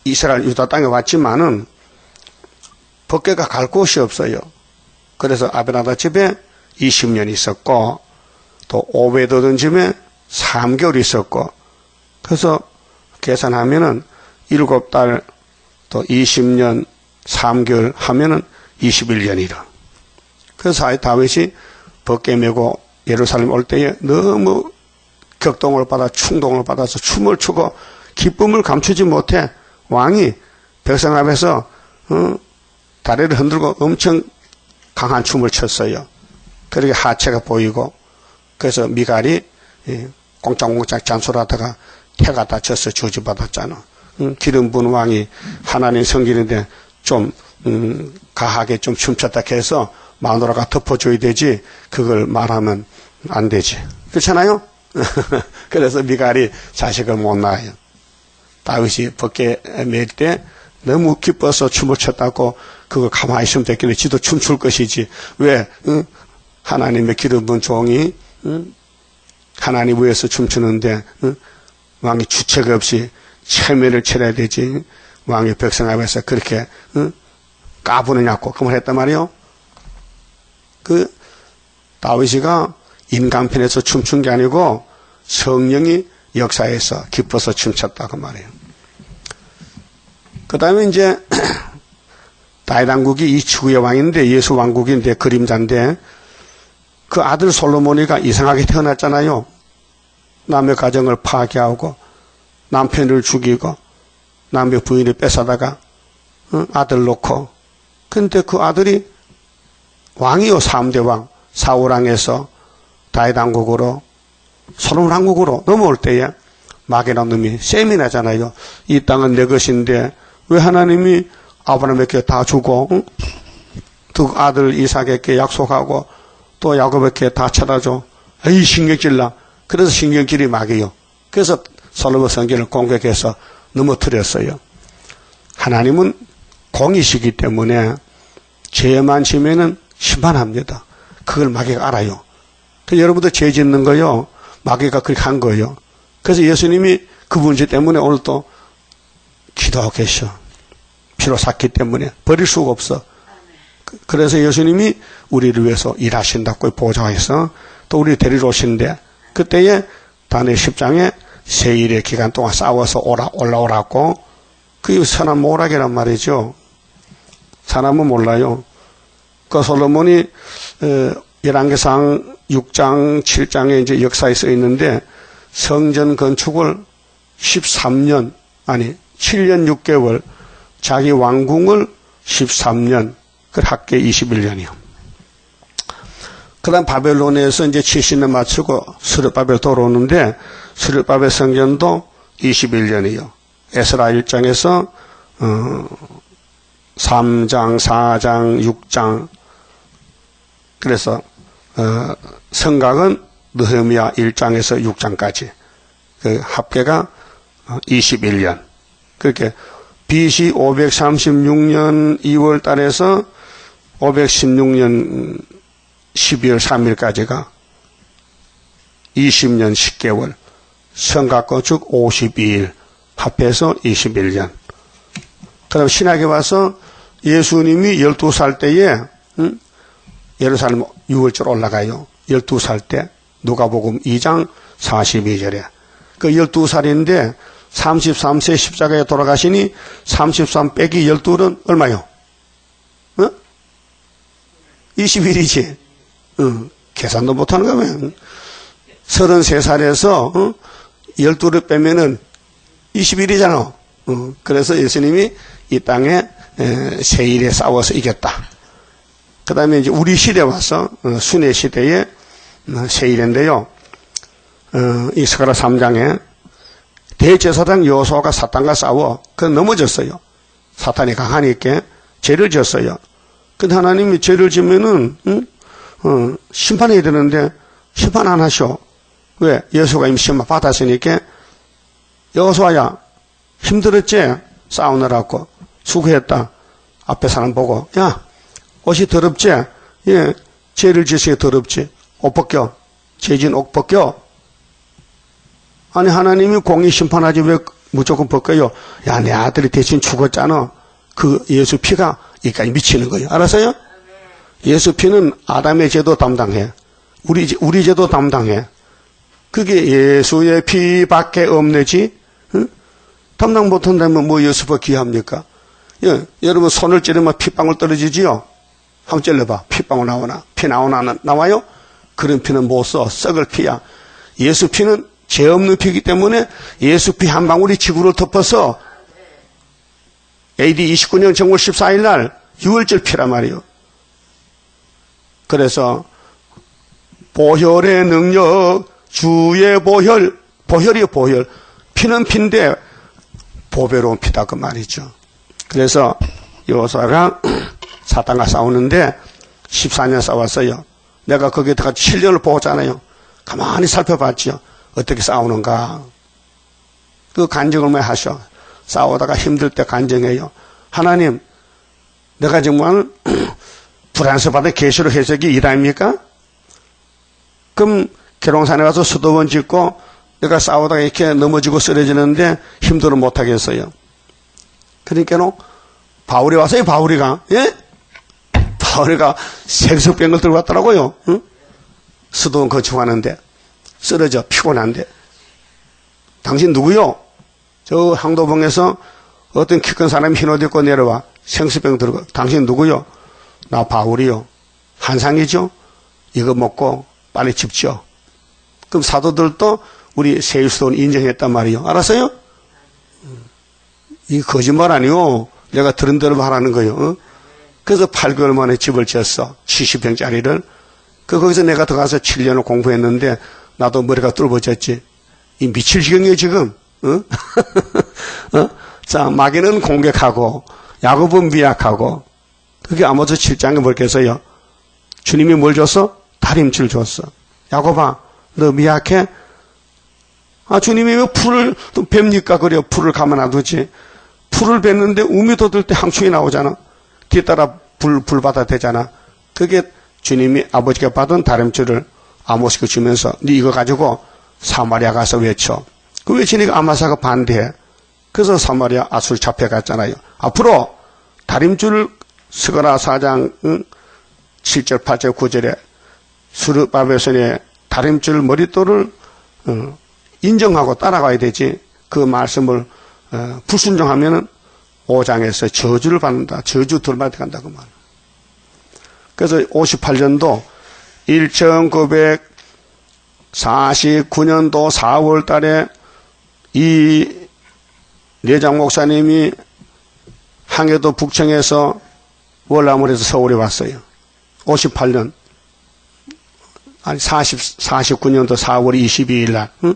이스라엘 유다 땅에 왔지만은 법궤가 갈 곳이 없어요. 그래서 아베나다 집에 20년 있었고 또 오베도든 집에 3개월 있었고 그래서 계산하면은 7달 또 20년 3개월 하면은 21년이라. 그래서 다윗이 법궤 메고 예루살렘 올 때에 너무 격동을 받아 충동을 받아서 춤을 추고 기쁨을 감추지 못해 왕이 백성 앞에서 다리를 흔들고 엄청 강한 춤을 췄어요. 그렇게 하체가 보이고 그래서 미갈이 꽁짝꽁짝 잔소리하다가 태가 다쳐서 저주받았잖아. 기름 부은 왕이 하나님 섬기는데 좀 가하게 좀 춤췄다 해서 마누라가 덮어줘야 되지 그걸 말하면 안 되지. 그렇잖아요? 그래서 미갈이 자식을 못 낳아요. 다윗이 벗게 맬 때 너무 기뻐서 춤을 췄다고 그거 가만히 있으면 됐길래 지도 춤출 것이지. 왜? 하나님의 기름 부은 종이 하나님 위해서 춤추는데 왕이 주책 없이 체면을 차려야 되지. 왕이 백성 앞에서 그렇게 까부느냐고 그 말 했단 말이요. 그 다윗이가 인간편에서 춤춘 게 아니고 성령이 역사에서 기뻐서 춤췄다고 말해요. 그 다음에 이제 다윗 왕국이 이 지구의 왕인데 예수 왕국인데 그림자인데 그 아들 솔로몬이가 이상하게 태어났잖아요. 남의 가정을 파괴하고 남편을 죽이고 남의 부인을 뺏어다가 아들 놓고 근데 그 아들이 왕이요 3대 왕 사울왕에서 다윗 왕국으로 솔로몬 왕국으로 넘어올 때에 마귀라는 놈이 셈이 나잖아요. 이 땅은 내 것인데 왜 하나님이 아브라함에게 다 주고 두 아들 이삭에게 약속하고 또 야곱에게 다 찾아줘. 에이 신경질나. 그래서 신경질이 마귀요. 그래서 솔로몬 성전을 공격해서 넘어뜨렸어요. 하나님은 공이시기 때문에 죄만 지면은 심판합니다. 그걸 마귀가 알아요. 그래서 여러분도 죄 짓는 거요. 마귀가 그렇게 한 거예요. 그래서 예수님이 그 문제 때문에 오늘 또 기도하고 계셔. 피로 샀기 때문에 버릴 수가 없어. 그래서 예수님이 우리를 위해서 일하신다고 보좌해서 또 우리 데리러 오시는데 그때에 다니엘 10장에 세일의 기간 동안 싸워서 올라오라고 그게 선한 모락이란 말이죠. 사람은 몰라요. 그 솔로몬이 열왕기상 6장 7장에 이제 역사에 써 있는데 성전 건축을 7년 6개월 자기 왕궁을 13년 그 합계 21년이요. 그 다음 바벨론에서 이제 70년 마치고 스룹바벨 돌아오는데 스룹바벨 성전도 21년이요. 에스라 1장에서 3장, 4장, 6장 그래서 성곽은 느헤미야 1장에서 6장까지 그 합계가 21년 그렇게 BC 536년 2월 달에서 516년 12월 3일까지가 20년 10개월 성곽 건축 52일 합해서 21년. 그 다음 신학에 와서 예수님이 12살 때에 예루살렘 6월절 올라가요. 12살 때 누가복음 2장 42절에 그 12살인데 33세 십자가에 돌아가시니 33 빼기 12는 얼마요? 21이지. 계산도 못하는 거면 33살에서 12를 빼면은 21이잖아. 그래서 예수님이 이 땅에 세일에 싸워서 이겼다. 그 다음에 이제 우리 시대 와서 순회 시대에 세일인데요. 이 스가랴 3장에 대제사장 여호수아가 사탄과 싸워 그 넘어졌어요. 사탄이 강하니까 죄를 지었어요. 근데 하나님이 죄를 지면은 심판해야 되는데 심판 안 하셔. 왜? 예수가 이미 심판 받았으니까 여호수아야 힘들었지? 싸우느라고 수고했다. 앞에 사람 보고 야 옷이 더럽지? 예, 죄를 지으니 더럽지. 옷 벗겨. 죄진 옷 벗겨. 아니 하나님이 공의 심판하지 왜 무조건 벗겨요? 야 내 아들이 대신 죽었잖아. 그 예수 피가 여기까지 미치는 거예요. 알았어요? 예수 피는 아담의 죄도 담당해. 우리 죄도 담당해. 그게 예수의 피밖에 없네지. 응? 담당 못한다면 뭐 예수가 귀합니까? 예, 여러분 손을 찌르면 피방울 떨어지지요? 한번 찔러봐. 피방울 나오나? 피 나오나? 나와요? 그런 피는 못 써. 썩을 피야. 예수 피는 죄 없는 피이기 때문에 예수 피 한 방울이 지구를 덮어서 AD 29년 정월 14일 날 6월절 피란 말이에요. 그래서 보혈의 능력 주의 보혈이요 보혈. 피는 피인데 보배로운 피다 그 말이죠. 그래서 여호수아가 사탄과 싸우는데 14년 싸웠어요. 내가 거기에다가 7년을 보았잖아요. 가만히 살펴봤죠. 어떻게 싸우는가. 그 간증을 왜 하셔. 싸우다가 힘들 때 간증해요. 하나님, 내가 정말 불안서받은 계시록 해석이 이다입니까? 그럼 계룡산에 가서 수도원 짓고 내가 싸우다가 이렇게 넘어지고 쓰러지는데 힘들어 못하겠어요. 그러니까는 바울이 왔어요. 바울이가. 예? 바울이가 생수병을 들고 왔더라고요. 응? 수도원 건축하는데 쓰러져 피곤한데. 당신 누구요? 저 항도봉에서 어떤 키 큰 사람이 흰 옷 입고 내려와 생수병 들고. 당신 누구요? 나 바울이요. 한상이죠? 이거 먹고 빨리 집죠. 그럼 사도들도 우리 세일수도원 인정했단 말이요. 알았어요? 이게 거짓말 아니요. 내가 들은 대로 말하는 거예요. 어? 그래서 8개월 만에 집을 지었어. 70평짜리를. 거기서 내가 들어가서 7년을 공부했는데 나도 머리가 뚫어졌지. 이 미칠 지경이에요 지금. 어? 어? 자, 마귀는 공격하고 야곱은 미약하고. 그게 아모스 7장에 뭐겠어요? 주님이 뭘 줬어? 다림줄 줬어. 야곱아, 너 미약해? 아, 주님이 왜 풀을 또 뵙니까? 그래요. 풀을 가만 놔두지. 풀을 뱉는데 우미 돋을 때 항충이 나오잖아. 뒤따라 불 받아 되잖아. 그게 주님이 아버지가 받은 다림줄을 아모스에게 주면서 네 이거 가지고 사마리아 가서 외쳐. 그 외치니까 아마사가 반대해. 그래서 사마리아 아술 잡혀갔잖아요. 앞으로 다림줄 스가랴 4장 7절 8절 9절에 수르바벨손의 다림줄 머릿돌을 인정하고 따라가야 되지. 그 말씀을 불순종하면은 5장에서 저주를 받는다. 저주 돌마다 간다 그 말. 그래서 58년도 1949년도 4월 달에 이 내장 목사님이 항해도 북청에서 월남을 해서 서울에 왔어요. 58년. 아니, 49년도 4월 22일 날. 응?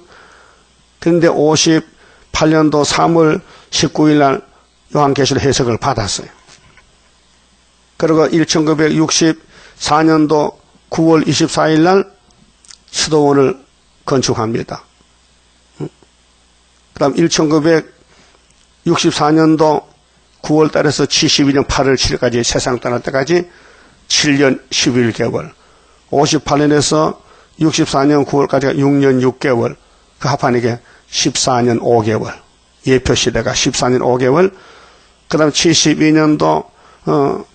그런데 58년도 3월 19일 날 요한계시록 해석을 받았어요. 그리고 1964년도 9월 24일 날 수도원을 건축합니다. 그 다음 1964년도 9월 달에서 72년 8월 7일까지 세상 떠날 때까지 7년 11개월. 58년에서 64년 9월까지가 6년 6개월. 그 합하니까 14년 5개월. 예표 시대가 14년 5개월. 그 다음 72년도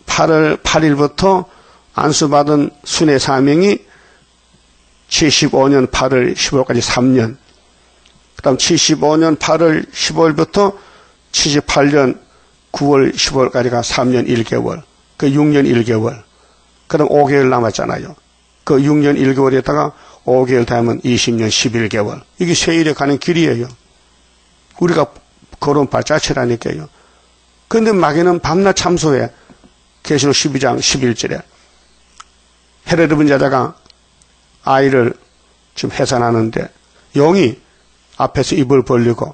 8월 8일부터 안수받은 순회 사명이 75년 8월 15일까지 3년. 그 다음 75년 8월 15일부터 78년 9월 15일까지가 3년 1개월. 그 6년 1개월. 그 다음 5개월 남았잖아요. 그 6년 1개월에다가 5개월 되면 20년 11개월. 이게 세일에 가는 길이에요. 우리가 걸어온 발자취라니까요. 그런데 마귀는 밤낮 참소해. 계시록 12장 11절에 헤로드 분자자가 아이를 지금 해산하는데 영이 앞에서 입을 벌리고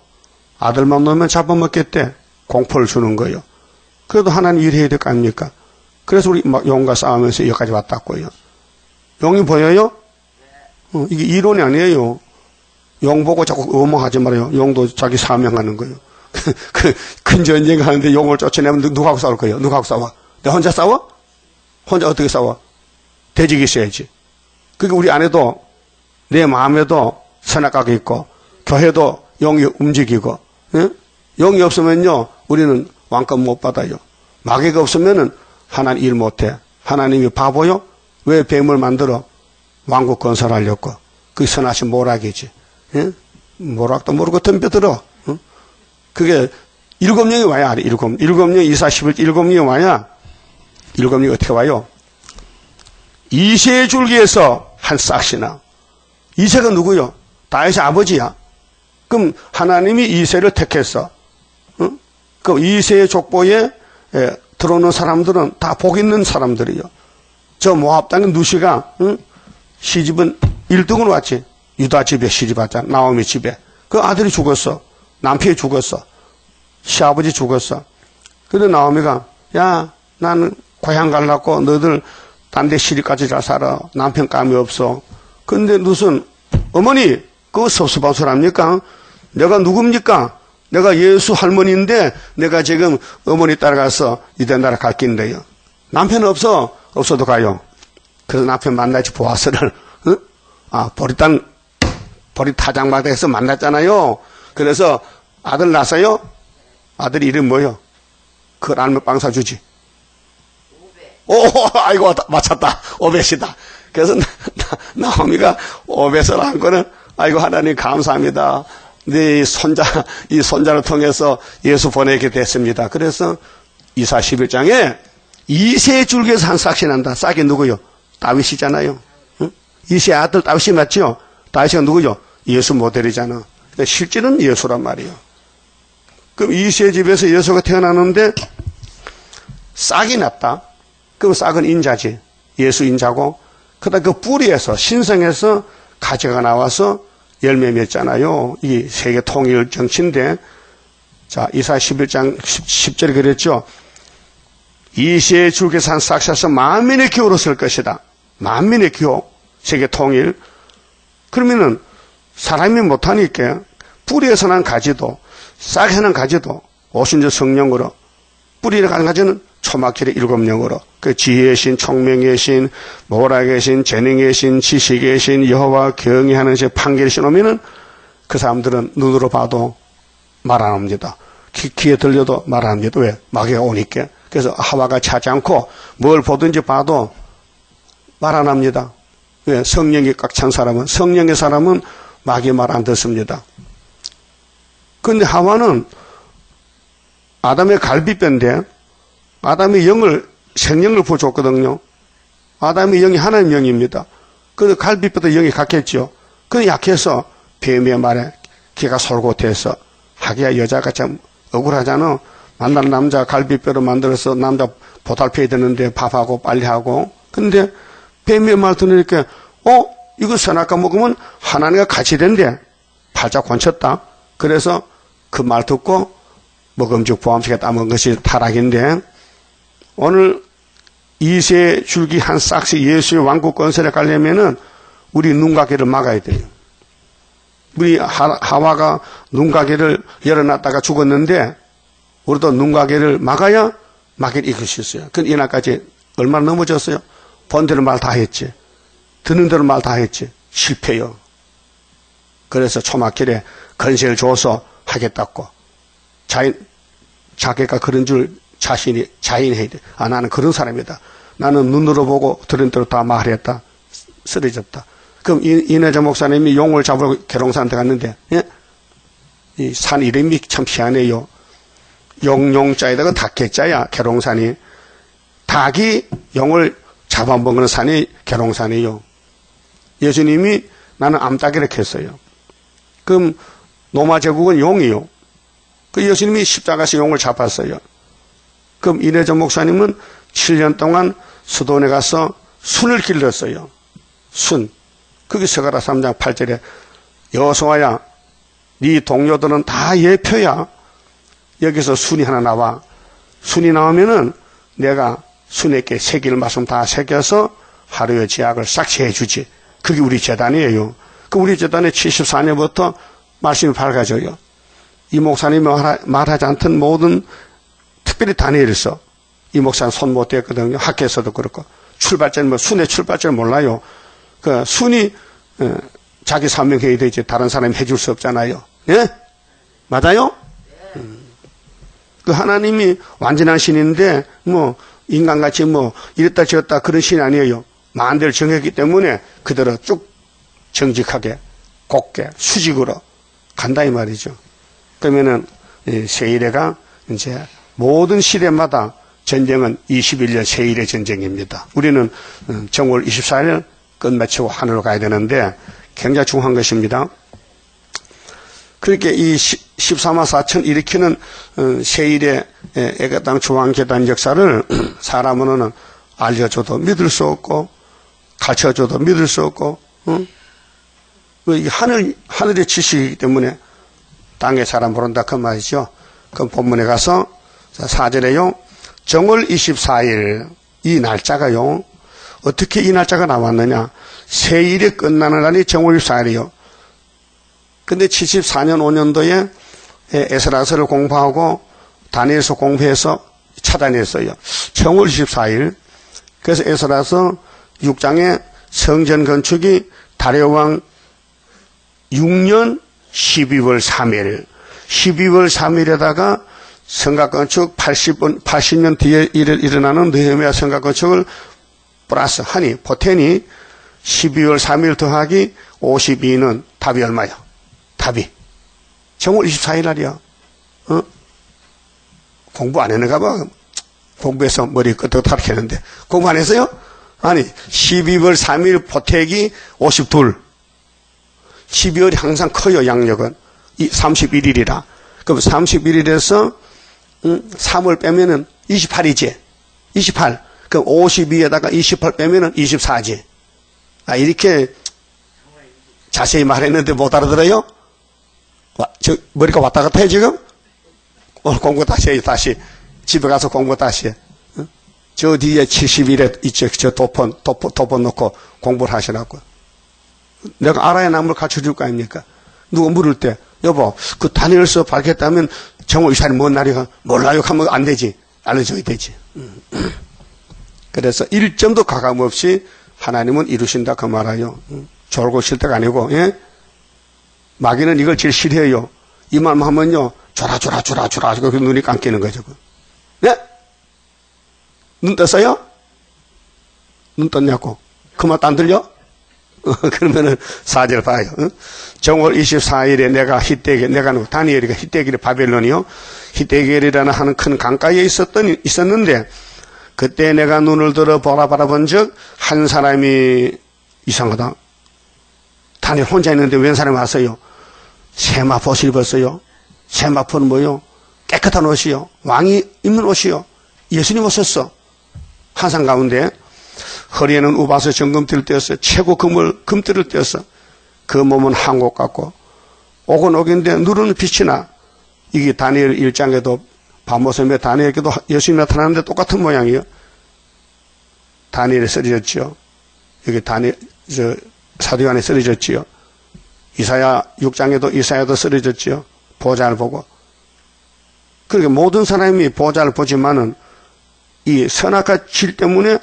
아들만 놓으면 잡아먹겠대. 공포를 주는 거예요. 그래도 하나님 일해야 될 거 아닙니까? 그래서 우리 막 용과 싸우면서 여기까지 왔다고요. 용이 보여요? 이게 이론이 아니에요. 용 보고 자꾸 어멍하지 말아요. 용도 자기 사명하는 거예요. 큰 전쟁 하는데 용을 쫓아내면 누구하고 싸울 거예요? 누구하고 싸워? 내가 혼자 싸워? 혼자 어떻게 싸워? 대직이 있어야지. 그러니까 우리 안에도 내 마음에도 선악각이 있고 교회도 용이 움직이고 예? 용이 없으면요 우리는 왕권 못 받아요. 마귀가 없으면은 하나님 일 못해. 하나님이 바보요? 왜 뱀을 만들어? 왕국 건설하려고. 그게 선하신 모락이지. 예? 모락도 모르고 덤벼들어. 어? 그게 7명이 와야 알아. 7명 24, 11, 7명이 와야 7명이 어떻게 와요? 이세의 줄기에서 한 싹이나. 이세가 누구요? 다윗의 아버지야. 그럼 하나님이 이세를 택했어. 어? 그 이세의 족보에 들어오는 사람들은 다 복 있는 사람들이요. 저 모압 땅의 누시가 시집은 1등으로 왔지. 유다 집에 시집 왔잖아. 나오미 집에. 그 아들이 죽었어. 남편이 죽었어. 시아버지 죽었어. 근데 나오미가, 야, 나는 고향 가려고 너희들 딴 데 시집까지 잘 살아. 남편 감이 없어. 근데 무슨, 어머니, 그거 섭섭한소리합니까? 내가 누굽니까? 내가 예수 할머니인데 내가 지금 어머니 따라가서 이단 나라 갈 긴데요. 남편 없어. 없어도 가요. 그래서 남편 만나지 보아서를, 응? 보리 타작마당에서 만났잖아요. 그래서 아들 낳았어요? 아들 이름 뭐요? 그걸 알면 빵 사주지. 오, 아이고, 맞췄다. 오벳이다. 그래서 나오미가 오벳을 한 거는, 아이고, 하나님 감사합니다. 네, 이 손자를 통해서 예수 보내게 됐습니다. 그래서 이사 11장에 이세 줄기에서 한 싹이 난다. 싹이 누구요? 다윗이잖아요. 응? 이세 아들 다윗이 맞죠? 다윗이 누구요? 예수 모델이잖아. 실제는 예수란 말이에요. 그럼 이세 집에서 예수가 태어나는데 싹이 났다. 그럼 싹은 인자지. 예수 인자고. 그다음 그 뿌리에서 신성에서 가지가 나와서 열매 맺잖아요. 이 세계 통일 정치인데, 자, 이사 11장 10절에 그랬죠. 이세의 줄기에서 한 싹샷서 만민의 기호로 쓸 것이다. 만민의 기호, 세계 통일. 그러면은 사람이 못하니까 뿌리에서 난 가지도, 싹에서 난 가지도 오순절 성령으로, 뿌리에 가는 가지는 초막길의 7영으로, 그 지혜의 신, 총명의 신, 모락의 신, 재능의 신, 지식의 신, 여호와 경외하는 신, 판결의 신 오면은 그 사람들은 눈으로 봐도 말 안 합니다. 귀에 들려도 말 안 합니다. 왜? 마귀가 오니까. 그래서 하와가 차지 않고 뭘 보든지 봐도 말 안 합니다. 왜? 성령이 꽉 찬 사람은, 성령의 사람은 마귀 말 안 듣습니다. 그런데 하와는 아담의 갈비뼈인데 아담의 생명을 부어줬거든요. 아담의 영이 하나님의 영입니다. 그래서 갈비뼈도 영이 같겠죠. 그는 약해서 뱀의 말에 기가 솔곳해서 하기야 여자가 참 억울하잖아. 만난 남자 갈비뼈로 만들어서 남자 보살펴야 되는데 밥하고 빨리 하고. 근데 뱀의 말 들으니까 이거 선악과 먹으면 하나님과 같이 된대. 팔자 권쳤다. 그래서 그 말 듣고 먹음직 보암식에 따먹은 것이 타락인데 오늘 이세 줄기 한 싹씩 예수의 왕국 건설에 가려면은 우리 눈가게를 막아야 돼요. 우리 하와가 눈가게를 열어놨다가 죽었는데 우리도 눈가게를 막아야 마귀를 이길 수 있어요. 근데 이날까지 얼마나 넘어졌어요? 본 대로 말 다 했지. 듣는 대로 말 다 했지. 실패요. 그래서 초막길에 건세를 줘서 하겠다고. 자기가 그런 줄 자인해야 돼. 나는 그런 사람이다. 나는 눈으로 보고 들은 대로 다 말했다. 쓰러졌다. 그럼 이내자 목사님이 용을 잡으러 계룡산한테 갔는데, 예? 이 산 이름이 참 희한해요. 용용자에다가 닭개자야, 계룡산이. 닭이 용을 잡아먹는 산이 계룡산이에요. 예수님이 나는 암탉이라 했어요. 그럼 노마 제국은 용이요. 그 예수님이 십자가에서 용을 잡았어요. 그럼 이내전 목사님은 7년 동안 수도원에 가서 순을 길렀어요. 순. 그게 스가랴 3장 8절에 여호수아야 네 동료들은 다 예표야. 여기서 순이 하나 나와. 순이 나오면은 내가 순에게 새길 말씀 다 새겨서 하루의 제약을 싹취해 주지. 그게 우리 재단이에요. 그 우리 재단에 74년부터 말씀이 밝아져요. 이 목사님이 말하지 않던 모든 특별히 다니엘서 이 목사는 손 못 댔거든요. 학교에서도 그렇고 출발점 순의 출발점을 몰라요. 그 순이 자기 사명해야 되지 다른 사람이 해줄 수 없잖아요. 예? 맞아요? 그 하나님이 완전한 신인데 뭐 인간같이 뭐 이랬다 저랬다 그런 신이 아니에요. 만대를 정했기 때문에 그대로 쭉 정직하게 곱게 수직으로 간다 이 말이죠. 그러면은 세일해가 이제 모든 시대마다 전쟁은 21년 세일의 전쟁입니다. 우리는 정월 24일 끝마치고 하늘로 가야 되는데 굉장히 중요한 것입니다. 그렇게 이 14만 4천 일으키는 세일의 애가당 중앙재단 역사를 사람으로는 알려줘도 믿을 수 없고 가르쳐줘도 믿을 수 없고 이게 하늘의 지식이기 때문에 땅의 사람 모른다 그 말이죠. 그럼 본문에 가서 4절에요. 정월 24일 이 날짜가요. 어떻게 이 날짜가 나왔느냐. 세일이 끝나는 날이 정월 24일이요. 근데 74년 5년도에 에스라서를 공부하고 다니엘서 공부해서 찾아냈어요. 정월 24일. 그래서 에스라서 6장에 성전 건축이 다레오왕 6년 12월 3일. 12월 3일에다가 성곽 건축 80년 뒤에 일어나는 느헤미야 성곽 건축을 플러스 하니 보태니 12월 3일 더하기 52는 답이 얼마요? 답이 정월 24일 날이야. 공부 안 했는가 봐. 공부해서 머리 끄덕하게 했는데 공부 안 했어요? 아니 12월 3일 보태기 52. 12월이 항상 커요. 양력은 31일이라. 그럼 31일에서 3월 빼면은 28이지. 28. 그럼 52에다가 28 빼면은 24지. 이렇게 자세히 말했는데 못 알아들어요? 머리가 왔다 갔다 해, 지금? 오늘 공부 다시 해요, 다시. 집에 가서 공부 다시 해. 저 뒤에 70일에 있죠. 저 도폰 놓고 공부를 하시라고. 내가 알아야 남을 가르쳐 줄 거 아닙니까? 누가 물을 때, 여보, 그 다니엘서 밝혔다면 정월 24일 뭔 날이가 몰라요 하면 안 되지. 알려줘야 되지. 그래서 1점도 가감 없이 하나님은 이루신다 그 말아요. 졸고 쉴 때가 아니고, 예? 마귀는 이걸 제일 싫어해요. 이 말만 하면요, 졸아. 그 눈이 감기는 거죠. 네? 눈 떴어요? 눈 떴냐고. 그 말 안 들려? 그러면은 4절 봐요. 정월 24일에 내가 다니엘이가 히데겔의 바벨론이요. 히데겔이라는 하는 큰 강가에 있었는데 그때 내가 눈을 들어 바라본 적 한 사람이 이상하다. 다니엘 혼자 있는데 웬 사람이 왔어요. 세마포옷을 입었어요. 세마포는 뭐요? 깨끗한 옷이요. 왕이 입는 옷이요. 예수님 옷었어. 한상 가운데 허리에는 우바스 정금띠를 떼었어요. 최고 금띠를 떼었어. 그 몸은 한국 같고 오근옥인데 누르는 빛이 나. 이게 다니엘 1장에도 밤모섬에 다니엘에게도 예수님이 나타나는데 똑같은 모양이에요. 다니엘이 쓰러졌지요. 여기 사도 요한이 쓰러졌지요. 이사야 6장에도 이사야도 쓰러졌지요. 보좌를 보고. 그러니까 모든 사람이 보좌를 보지만은 이 선악과 질 때문에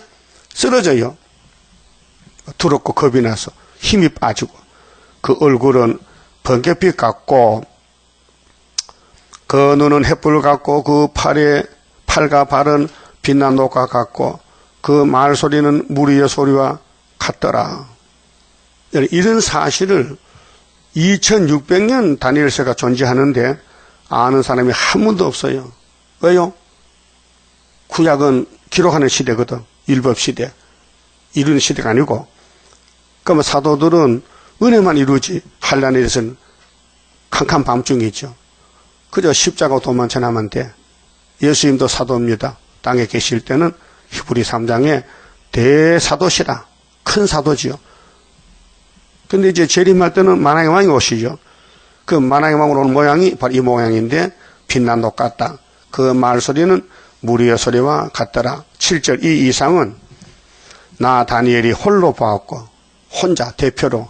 쓰러져요. 두렵고 겁이 나서 힘이 빠지고 그 얼굴은 번개빛 같고 그 눈은 햇불 같고 그 팔과 발은 빛난 녹과 같고 그 말소리는 무리의 소리와 같더라. 이런 사실을 2600년 다니엘서가 존재하는데 아는 사람이 한 분도 없어요. 왜요? 구약은 기록하는 시대거든. 율법시대. 이루는 시대가 아니고. 그러면 사도들은 은혜만 이루지 환난에 대해서는 캄캄 밤중이죠. 그저 십자가 도망쳐나면 돼. 예수님도 사도입니다. 땅에 계실 때는 히브리 3장에 대사도시라. 큰 사도지요. 근데 이제 재림할 때는 만왕의 왕이 오시죠. 그 만왕의 왕으로 오는 모양이 바로 이 모양인데 빛난 녹 같다. 그 말소리는 무리의 소리와 같더라. 7절 이 이상은 나 다니엘이 홀로 보았고 혼자 대표로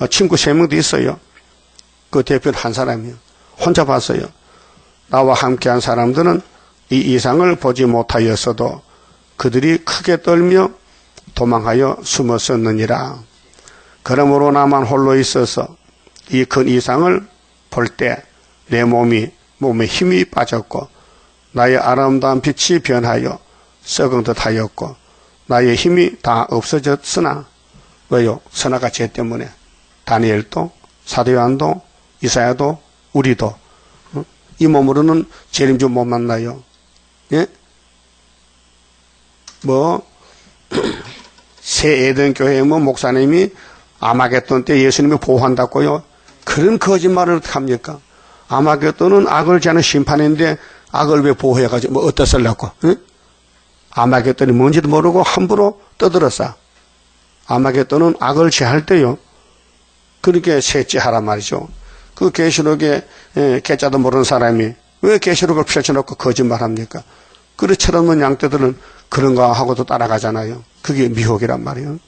친구 3명도 있어요. 그 대표는 한 사람이요. 혼자 봤어요. 나와 함께한 사람들은 이 이상을 보지 못하였어도 그들이 크게 떨며 도망하여 숨었었느니라. 그러므로 나만 홀로 있어서 이 큰 이상을 볼 때 내 몸에 힘이 빠졌고 나의 아름다운 빛이 변하여 썩은 듯 하였고 나의 힘이 다 없어졌으나 왜요? 선악과 죄 때문에 다니엘도 사도 요한도 이사야도 우리도 이 몸으로는 재림주 못 만나요. 예? 새 에덴 교회 목사님이 아마겟돈 때 예수님이 보호한다고요? 그런 거짓말을 어떻게 합니까? 아마겟돈은 악을 제하는 심판인데 악을 왜 보호해가지고 어떻을라고? 응? 아마겟돈이 뭔지도 모르고 함부로 떠들었어. 아마겟돈은 악을 제할 때요. 그렇게 셋째 하란 말이죠. 그 계시록에 개자도 모르는 사람이 왜 계시록을 펼쳐놓고 거짓말합니까? 그릇처럼 없는 양떼들은 그런가 하고도 따라가잖아요. 그게 미혹이란 말이에요.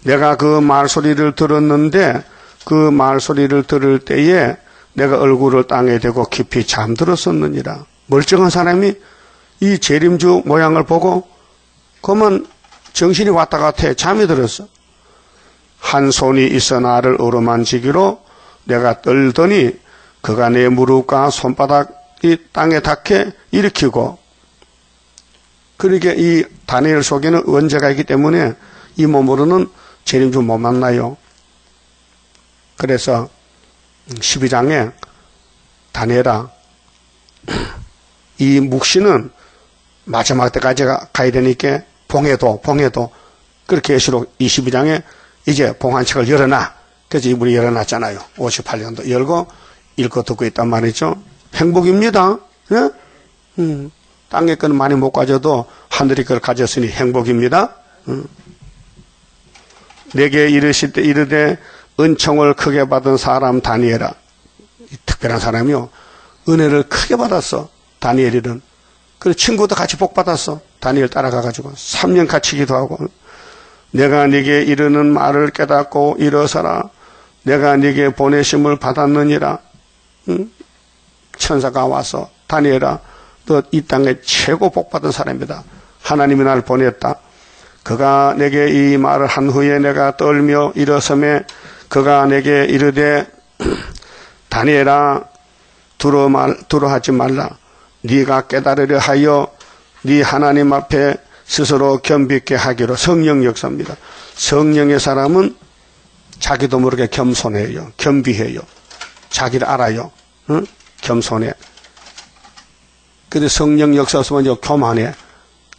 내가 그 말소리를 들었는데 그 말소리를 들을 때에 내가 얼굴을 땅에 대고 깊이 잠들었었느니라. 멀쩡한 사람이 이 재림주 모양을 보고 그만 정신이 왔다 갔다 해. 잠이 들었어. 한 손이 있어 나를 어루만지기로 내가 떨더니 그가 내 무릎과 손바닥이 땅에 닿게 일으키고, 그러게 이 다니엘 속에는 원죄가 있기 때문에 이 몸으로는 재림주 못 만나요. 그래서 12장에 다니엘아, 이 묵시는 마지막 때까지 가야 되니까 봉해도 그렇게 계시록 22장에 이제 봉한책을 열어놔. 그래서 이분이 열어놨잖아요. 58년도 열고 읽고 듣고 있단 말이죠. 행복입니다. 예? 땅에 거는 많이 못 가져도 하늘이 그걸 가졌으니 행복입니다. 내게 이르실 때 이르되 은총을 크게 받은 사람 다니엘아. 특별한 사람이요. 은혜를 크게 받았어. 다니엘이는. 그리고 친구도 같이 복 받았어. 다니엘 따라가가지고 3년 같이 기도하고, 내가 네게 이르는 말을 깨닫고 일어서라. 내가 네게 보내심을 받았느니라. 천사가 와서 다니엘아, 너 이 땅에 최고 복 받은 사람이다. 하나님이 나를 보냈다. 그가 내게 이 말을 한 후에 내가 떨며 일어서매 그가 내게 이르되 다니엘아, 두려워하지 말라. 네가 깨달으려 하여 네 하나님 앞에 스스로 겸비케 하기로. 성령 역사입니다. 성령의 사람은 자기도 모르게 겸손해요. 겸비해요. 자기를 알아요. 응? 겸손해. 근데 성령 역사 없으면 이제 교만해.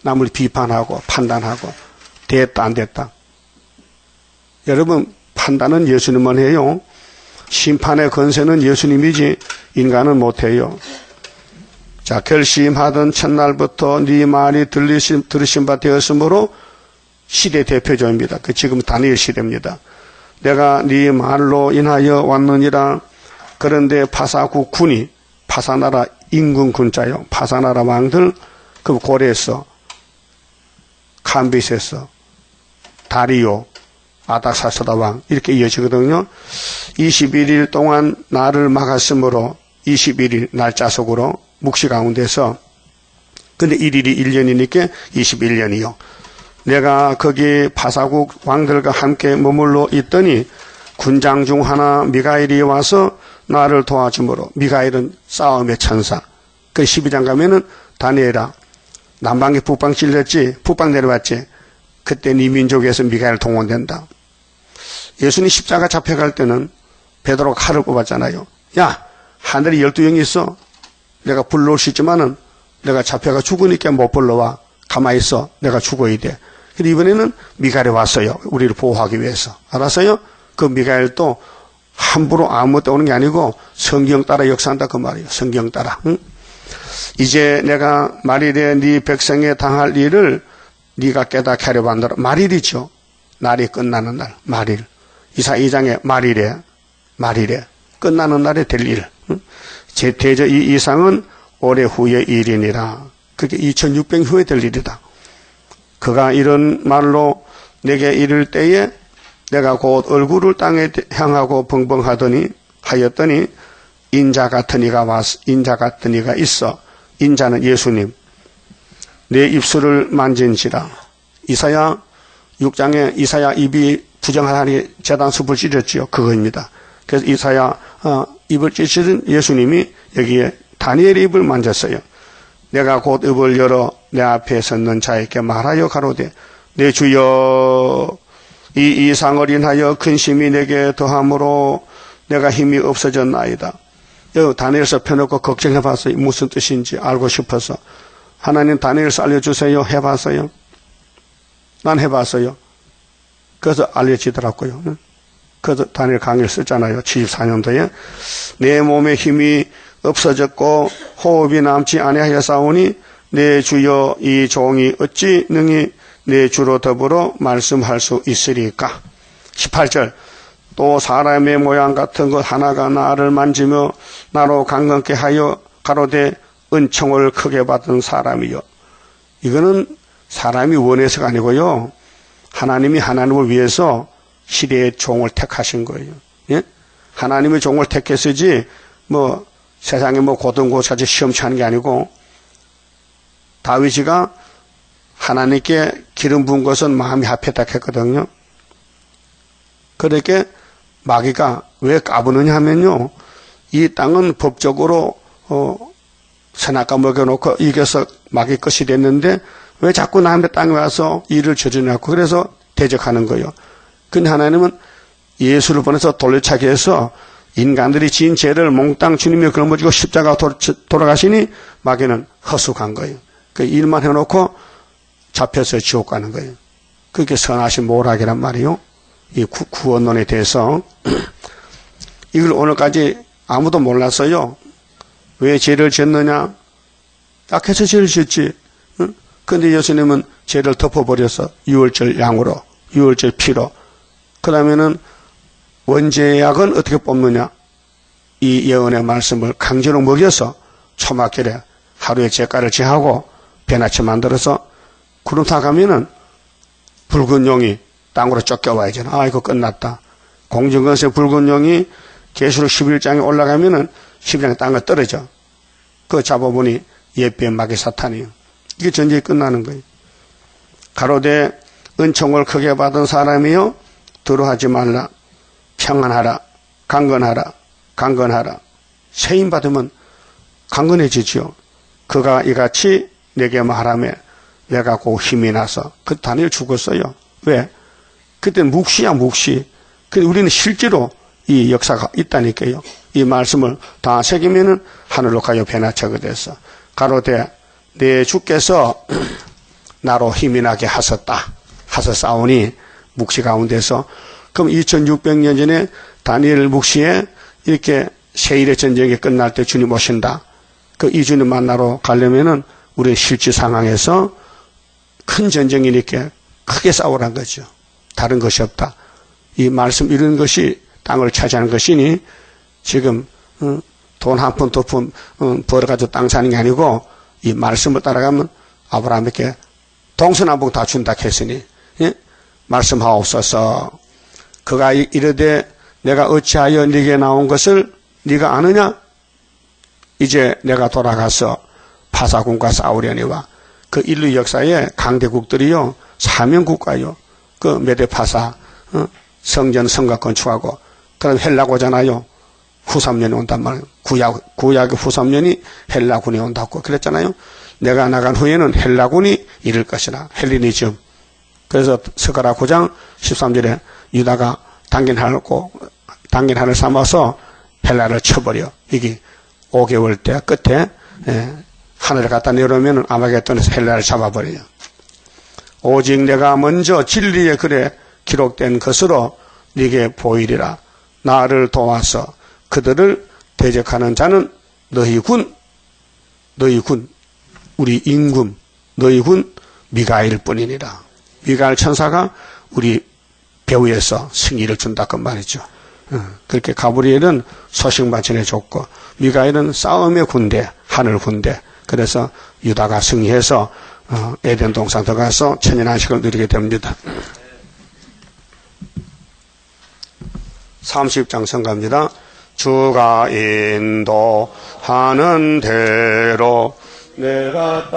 남을 비판하고 판단하고 됐다 안 됐다. 여러분, 판단은 예수님만 해요. 심판의 권세는 예수님이지 인간은 못해요. 자, 결심하던 첫날부터 네 말이 들으신 바 되었으므로 시대 대표적입니다. 그 지금 다니엘 시대입니다. 내가 네 말로 인하여 왔느니라. 그런데 파사국 군이, 파사나라 임금 군자요. 파사나라 왕들, 그 고레스, 캄비세스, 다리오, 아닥사스다 왕, 이렇게 이어지거든요. 21일 동안 나를 막았으므로 21일 날짜속으로 묵시 가운데서, 근데 1일이 1년이니까 21년이요. 내가 거기 파사국 왕들과 함께 머물러 있더니 군장 중 하나 미가엘이 와서 나를 도와주므로. 미가엘은 싸움의 천사. 그 12장 가면은 다니엘아, 남방에 북방 찔렸지, 북방 내려왔지. 그때 네 민족에서 미가엘 동원된다. 예수님 십자가 잡혀갈 때는 베드로가 칼을 뽑았잖아요. 야, 하늘에 12영이 있어. 내가 불러올 수 있지만은 내가 잡혀가 죽으니까 못 불러와. 가만히 있어. 내가 죽어야 돼. 근데 이번에는 미가엘이 왔어요. 우리를 보호하기 위해서. 알았어요? 그 미가엘도 함부로 아무 때 오는 게 아니고 성경 따라 역사한다 그 말이에요. 성경 따라. 응? 이제 내가 말일에 네 백성에 당할 일을 네가 깨닫게 하려고 한다. 말일이죠. 날이 끝나는 날. 말일. 이사 2장에 말일에 끝나는 날에 될 일. 응? 제 대저 이 이상은 오래 후의 일이니라. 그게 2600년 후에 될 일이다. 그가 이런 말로 내게 이를 때에 내가 곧 얼굴을 땅에 향하고 하였더니 인자 같은 이가 있어. 인자는 예수님. 내 입술을 만진지라. 이사야 6장에 이사야 입이 부정하니 제단 숲을 찢었지요. 그거입니다. 그래서 이사야 입을 찢은 예수님이 여기에 다니엘의 입을 만졌어요. 내가 곧 입을 열어 내 앞에 섰는 자에게 말하여 가로되 내 주여, 이 이상을 인하여 근심이 내게 더함으로 내가 힘이 없어졌나이다. 여기 다니엘서 펴놓고 걱정해봤어요. 무슨 뜻인지 알고 싶어서. 하나님 다니엘서 알려주세요. 해봤어요. 난 해봤어요. 그래서 알려지더라고요. 그래서 다니엘 강의를 썼잖아요. 74년도에. 내 몸에 힘이 없어졌고 호흡이 남지 아니하였사오니 내 주여, 이 종이 어찌 능히 내 주로 더불어 말씀할 수 있으리까. 18절 또 사람의 모양 같은 것 하나가 나를 만지며 나로 강건케 하여 가로되 은총을 크게 받은 사람이요. 이거는 사람이 원해서가 아니고요. 하나님이 하나님을 위해서 시대의 종을 택하신 거예요. 예? 하나님의 종을 택했으지 뭐 세상에 뭐 고등고사지 시험치 게 아니고 다윗이가 하나님께 기름 부은 것은 마음이 합했다 했거든요. 그렇게 마귀가 왜 까부느냐 하면요. 이 땅은 법적으로 선악과 먹여놓고 이겨서 마귀 것이 됐는데 왜 자꾸 남의 땅에 와서 일을 저지르냐고 그래서 대적하는 거예요. 근데 하나님은 예수를 보내서 돌려차게 해서 인간들이 지은 죄를 몽땅 주님이 걸머지고 십자가 돌아가시니 마귀는 허숙한 거예요. 그 일만 해놓고 잡혀서 지옥 가는 거예요. 그게 선하신 모락이란 말이에요. 이 구원론에 대해서 이걸 오늘까지 아무도 몰랐어요. 왜 죄를 지었느냐? 약해서 죄를 지었지. 그런데 예수님은 죄를 덮어버려서 유월절 양으로, 유월절 피로. 그 다음에는 원죄약은 어떻게 뽑느냐? 이 예언의 말씀을 강제로 먹여서 초막길에 하루에 제가를 제하고 배나치 만들어서 구름 타 가면은 붉은 용이 땅으로 쫓겨와야죠. 아, 이거 끝났다. 공중권세 붉은 용이 계시록 11장에 올라가면은 11장에 땅에 떨어져. 그거 잡아보니 예비의 마귀 사탄이에요. 이게 전쟁이 끝나는 거예요. 가로되 은총을 크게 받은 사람이요 두려워하지 말라. 평안하라. 강건하라. 강건하라. 세임 받으면 강건해지지요. 그가 이같이 내게 말하며 내가 곧 힘이 나서 그 다니엘 죽었어요. 왜? 그때는 묵시야 묵시. 근데 우리는 실제로 이 역사가 있다니까요. 이 말씀을 다 새기면은 하늘로 가요 배나처가 돼서 가로되 내 주께서 나로 힘이 나게 하셨사오니 묵시 가운데서 그럼 2600년 전에 다니엘 묵시에 이렇게 세일의 전쟁이 끝날 때 주님 오신다. 그 이 주님 만나러 가려면은 우리 실제 상황에서 큰 전쟁이 이렇게 크게 싸우란 거죠. 다른 것이 없다. 이 말씀 이런 것이 땅을 차지하는 것이니 지금 돈 한 푼 두 푼 벌어가지고 땅 사는 게 아니고 이 말씀을 따라가면 아브라함에게 동서남북 다 준다 했으니 예? 말씀하옵소서. 그가 이르되 내가 어찌하여 네게 나온 것을 네가 아느냐? 이제 내가 돌아가서 파사군과 싸우려니와 그 인류 역사에 강대국들이요 사명국가요. 그 메데파사 성전 성곽 건축하고 그럼 헬라고 오잖아요. 후 3년이 온단 말이에요. 구약의 후 3년이 헬라군이 온다고 그랬잖아요. 내가 나간 후에는 헬라군이 이를 것이라. 헬리니즘. 그래서 스가랴 9장 13절에 유다가 당긴 하늘 삼아서 헬라를 쳐버려. 이게 5개월 때 끝에 하늘을 갖다 내려오면 아마겟돈에서 헬라를 잡아버려요. 오직 내가 먼저 진리의 글에 기록된 것으로 네게 보이리라. 나를 도와서 그들을 대적하는 자는 너희 군, 우리 임금, 너희 군 미가엘 뿐이니라. 미가엘 천사가 우리 배후에서 승리를 준다 그 말이죠. 그렇게 가브리엘은 소식만 전해줬고 미가엘은 싸움의 군대, 하늘 군대. 그래서 유다가 승리해서 에덴 동산 들어가서 천년안식을 누리게 됩니다. 30장 성가입니다. 주가 인도하는 대로 내가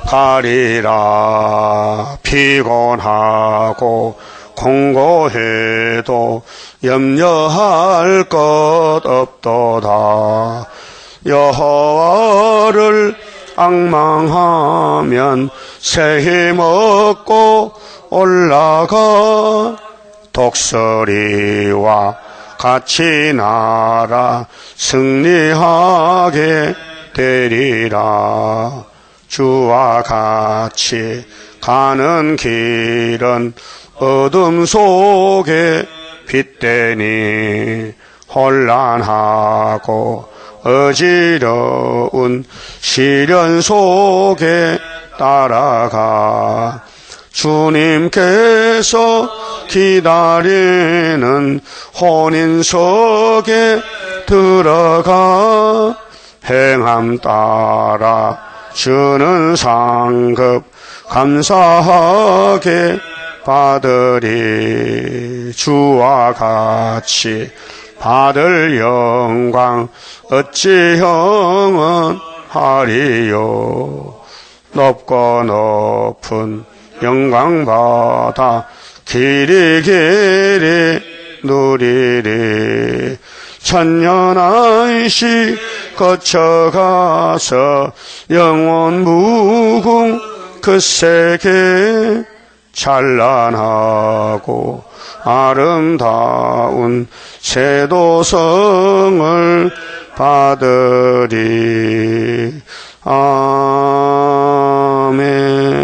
따라가리라. 피곤하고 공고해도 염려할 것 없도다. 여호와를 앙망하면 새 힘 얻고 올라가. 독수리와 같이 날아 승리하게 되리라. 주와 같이 가는 길은 어둠 속에 빛되니 혼란하고 어지러운 시련 속에 따라가. 주님께서 기다리는 혼인석에 들어가 행함 따라 주는 상급 감사하게 받으리. 주와 같이 받을 영광 어찌 영원하리요. 높고 높은 영광 받아 길이 누리리. 천년 안식 거쳐가서 영원 무궁 그 세계 찬란하고 아름다운 세도성을 받으리. 아멘.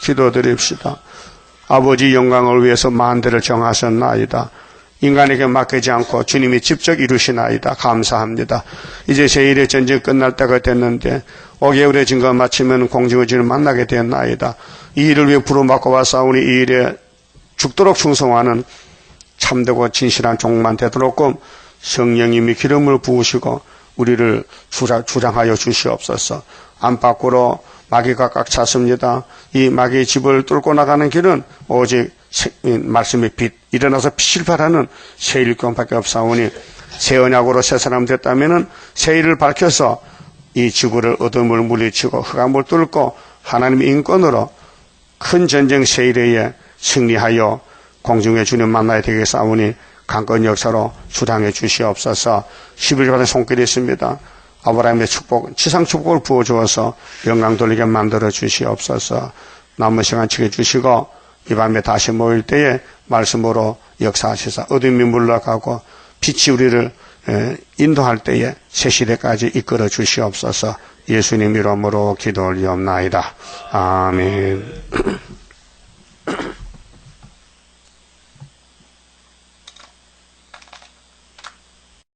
기도드립시다. 아버지 영광을 위해서 만대를 정하셨나이다. 인간에게 맡기지 않고 주님이 직접 이루시나이다. 감사합니다. 이제 제1의 전쟁 끝날 때가 됐는데 5개월의 증거 마치면 공중의 주를 만나게 되었나이다. 이 일을 위해 부름받고 왔사오니 이 일에 죽도록 충성하는 참되고 진실한 종만 되도록 성령님이 기름을 부으시고 우리를 주장하여 주시옵소서. 안팎으로 마귀가 꽉 찼습니다. 이 마귀의 집을 뚫고 나가는 길은 오직 말씀의 빛, 일어나서 빛을 발하는 새 일꾼밖에 없사오니 새 언약으로 새 사람 됐다면 새 일을 밝혀서 이 지구를 어둠을 물리치고 흑암을 뚫고 하나님의 인권으로 큰 전쟁 새 일에 승리하여 공중의 주님 만나야 되겠사오니 강건 역사로 주장해 주시옵소서. 11일 받은 손길이 있습니다. 아브라함의 축복, 지상 축복을 부어주어서 영광 돌리게 만들어 주시옵소서. 남은 시간 지켜주시고 이 밤에 다시 모일 때에 말씀으로 역사하시사 어둠이 물러가고 빛이 우리를 인도할 때에 새 시대까지 이끌어 주시옵소서. 예수님 이름으로 기도 올리옵나이다. 아멘.